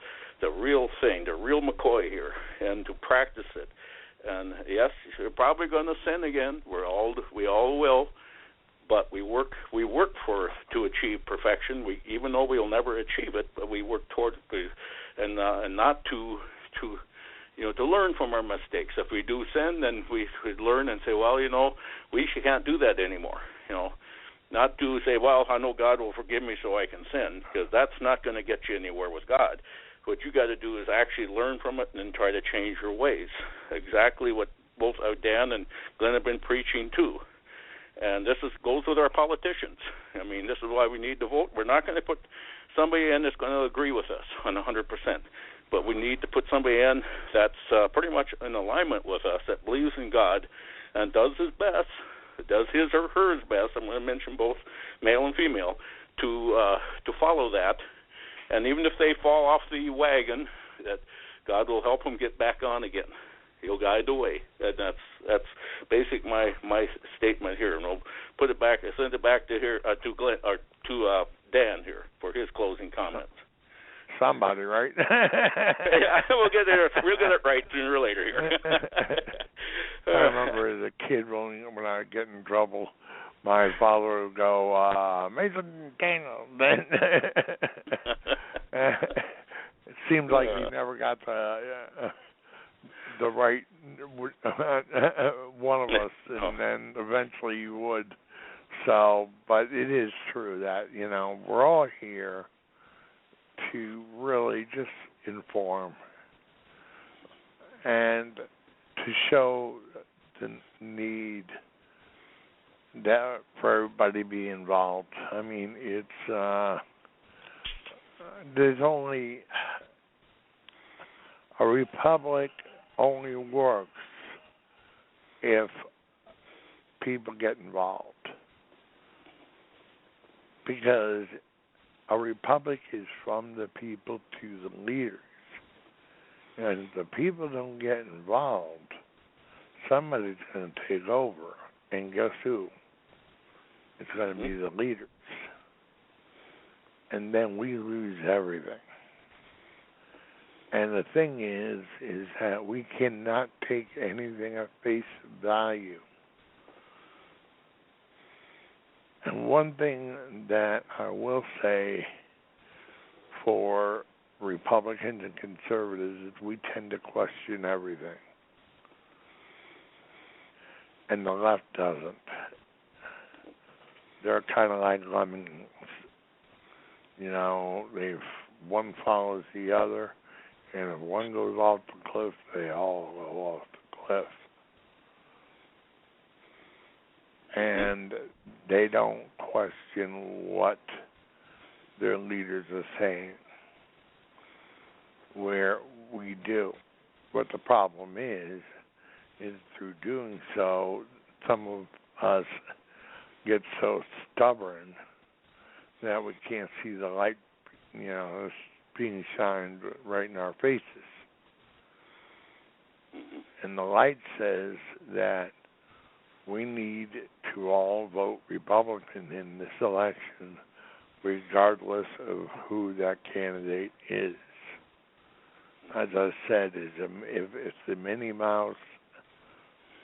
thing, the real McCoy here, and to practice it. And yes, you're probably going to sin again. We all will, but we work to achieve perfection. Even though we'll never achieve it, but we work toward it, and not to learn from our mistakes. If we do sin, then we learn and say, well, we can't do that anymore. Not to say, well, I know God will forgive me so I can sin, because that's not going to get you anywhere with God. What you got to do is actually learn from it and then try to change your ways. Exactly what both Dan and Glenn have been preaching too. And this goes with our politicians. I mean, this is why we need to vote. We're not going to put somebody in that's going to agree with us on 100%. But we need to put somebody in that's pretty much in alignment with us, that believes in God and does his best, does his or hers best. I'm going to mention both male and female to follow that. And even if they fall off the wagon, that God will help them get back on again. He'll guide the way. And that's basic my statement here. And I'll put it back, send it back to here to Glenn or to Dan here for his closing comments. Somebody, right? Yeah, we'll get there. We'll get it right sooner or later here. I remember as a kid when I would get in trouble, my father would go, Mason Daniel. It seemed like he never got the right one of us, and then eventually you would. So, but it is true that, we're all here to really just inform and to show the need that for everybody to be involved. I mean, it's there's only a republic only works if people get involved, because a republic is from the people to the leaders, and if the people don't get involved, somebody's going to take over, and guess who? It's going to be the leaders, and then we lose everything. And the thing is that we cannot take anything at face value. And one thing that I will say for Republicans and conservatives is we tend to question everything. And the left doesn't. They're kind of like lemmings. One follows the other. And if one goes off the cliff, they all go off the cliff. And they don't question what their leaders are saying, where we do. What the problem is through doing so, some of us get so stubborn that we can't see the light, being shined right in our faces. And the light says that we need to all vote Republican in this election, regardless of who that candidate is. As I said, if it's the Minnie Mouse,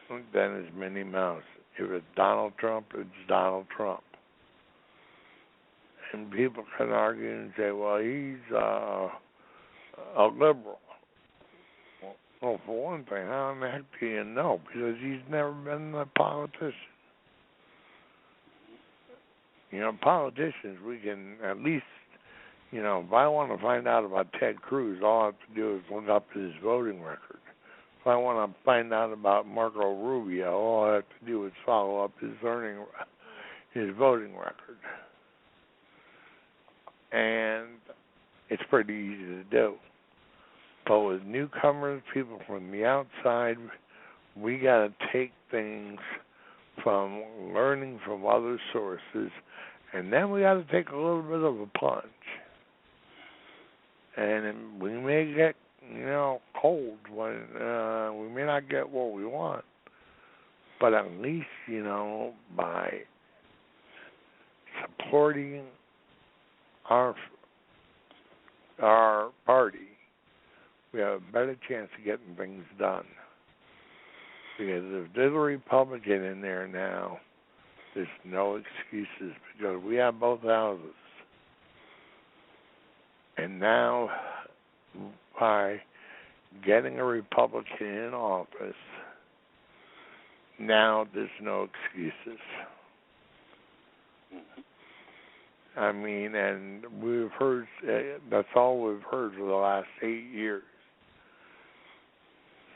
then it's Minnie Mouse. If it's Donald Trump, it's Donald Trump. And people can argue and say, well, he's a liberal. Well, for one thing, how in the heck do you know? Because he's never been a politician. Politicians, we can at least, if I want to find out about Ted Cruz, all I have to do is look up his voting record. If I want to find out about Marco Rubio, all I have to do is follow up his voting record. And it's pretty easy to do. But with newcomers, people from the outside, we got to take things from learning from other sources, and then we got to take a little bit of a plunge. And we may get, cold when we may not get what we want, but at least, by supporting our party, we have a better chance of getting things done. Because if there's a Republican in there now, there's no excuses, because we have both houses. And now, by getting a Republican in office, now there's no excuses. I mean, and we've heard, that's all we've heard for the last 8 years.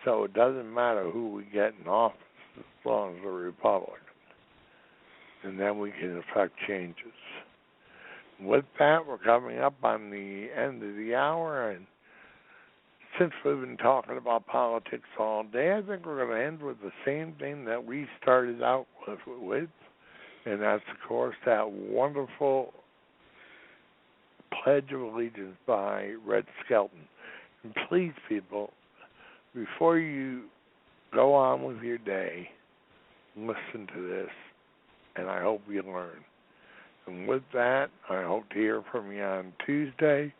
So it doesn't matter who we get in office as long as they're Republican. And then we can effect changes. With that, we're coming up on the end of the hour, and since we've been talking about politics all day, I think we're going to end with the same thing that we started out with, and that's, of course, that wonderful Pledge of Allegiance by Red Skelton. And please, people, before you go on with your day, listen to this, and I hope you learn. And with that, I hope to hear from you on Tuesday.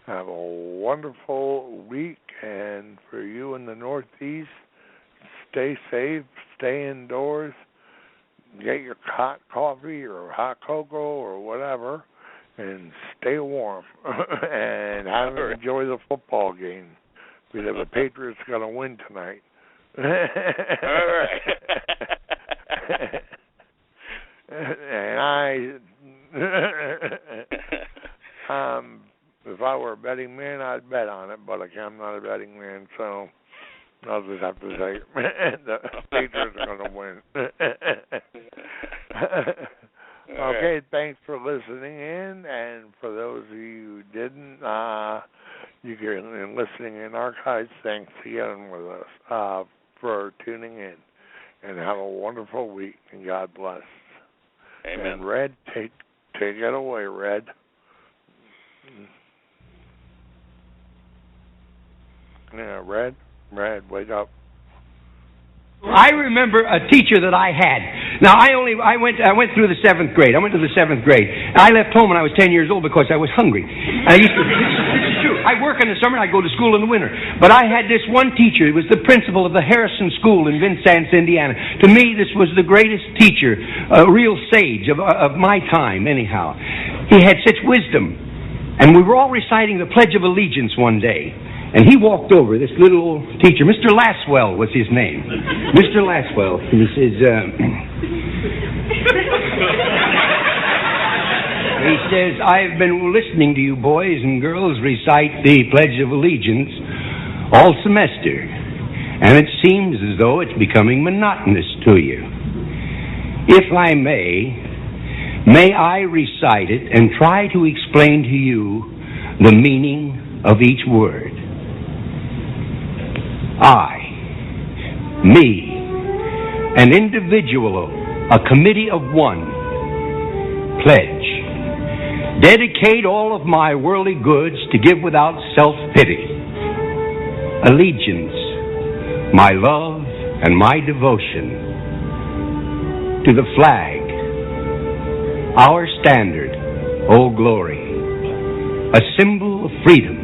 Have a wonderful week, and for you in the Northeast, stay safe, stay indoors, get your hot coffee or hot cocoa or whatever, and stay warm, and enjoy the football game, because the Patriots are going to win tonight. All right. And if I were a betting man, I'd bet on it, but I'm not a betting man, so I'll just have to say the Patriots are going to win. Okay, thanks for listening in, and for those of you who didn't, you can listening in archives. Thanks again with us for tuning in, and have a wonderful week, and God bless. Amen. And Red, take it away, Red. Yeah, Red, wake up. I remember a teacher that I had. Now, I went through the 7th grade. I went to the 7th grade. I left home when I was 10 years old because I was hungry. And this is true. I work in the summer and I go to school in the winter. But I had this one teacher. He was the principal of the Harrison School in Vincennes, Indiana. To me, this was the greatest teacher, a real sage of my time, anyhow. He had such wisdom. And we were all reciting the Pledge of Allegiance one day. And he walked over, this little old teacher, Mr. Laswell was his name. Mr. Laswell. He says, I've been listening to you boys and girls recite the Pledge of Allegiance all semester. And it seems as though it's becoming monotonous to you. If I may I recite it and try to explain to you the meaning of each word. I, me, an individual, a committee of one, pledge, dedicate all of my worldly goods to give without self-pity, allegiance, my love and my devotion to the flag, our standard, Old Glory, a symbol of freedom.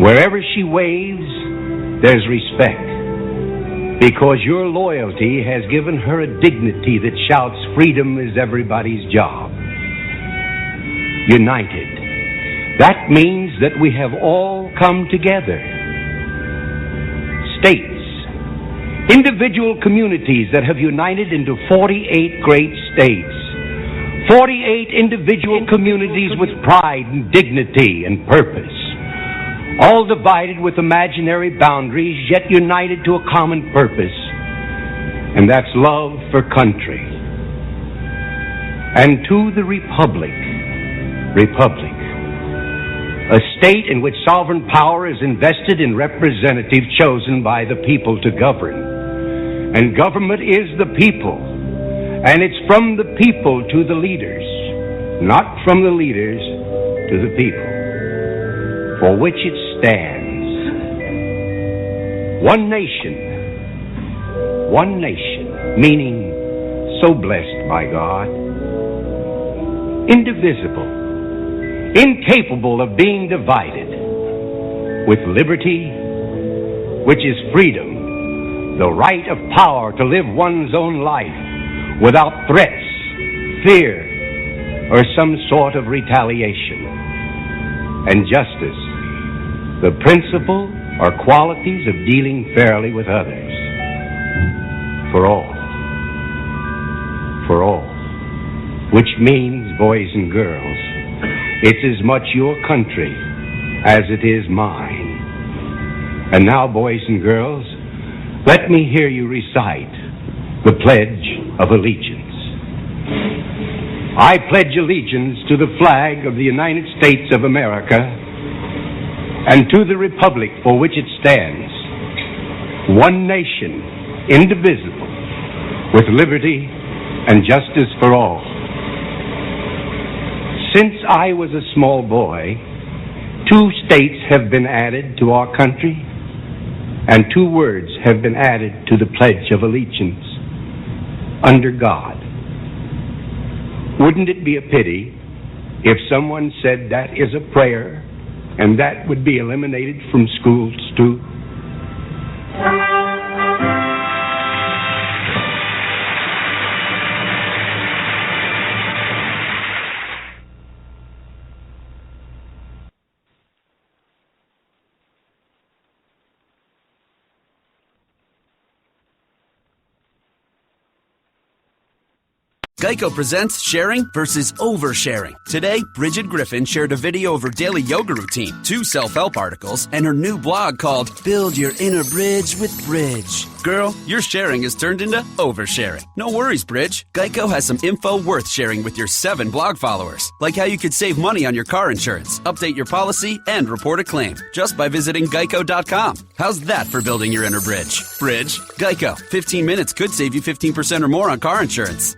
Wherever she waves, there's respect, because your loyalty has given her a dignity that shouts freedom is everybody's job. United. That means that we have all come together. States. Individual communities that have united into 48 great states. 48 individual communities with pride and dignity and purpose. All divided with imaginary boundaries, yet united to a common purpose, and that's love for country. And to the Republic, a state in which sovereign power is invested in representatives chosen by the people to govern. And government is the people, and it's from the people to the leaders, not from the leaders to the people, for which it stands. One nation, meaning so blessed by God, indivisible, incapable of being divided, with liberty, which is freedom, the right of power to live one's own life without threats, fear, or some sort of retaliation, and justice, the principle or qualities of dealing fairly with others. For all, which means, boys and girls, it's as much your country as it is mine. And now, boys and girls, Let me hear you recite the Pledge of Allegiance. I pledge allegiance to the flag of the United States of America and to the republic for which it stands, one nation, indivisible, with liberty and justice for all. Since I was a small boy, 2 states have been added to our country, and 2 words have been added to the Pledge of Allegiance: under God. Wouldn't it be a pity if someone said that is a prayer and that would be eliminated from schools too? Geico presents sharing versus oversharing. Today, Bridget Griffin shared a video of her daily yoga routine, 2 self-help articles, and her new blog called Build Your Inner Bridge with Bridge. Girl, your sharing has turned into oversharing. No worries, Bridge. Geico has some info worth sharing with your 7 blog followers, like how you could save money on your car insurance, update your policy, and report a claim just by visiting geico.com. How's that for building your inner bridge? Bridge? Geico. 15 minutes could save you 15% or more on car insurance.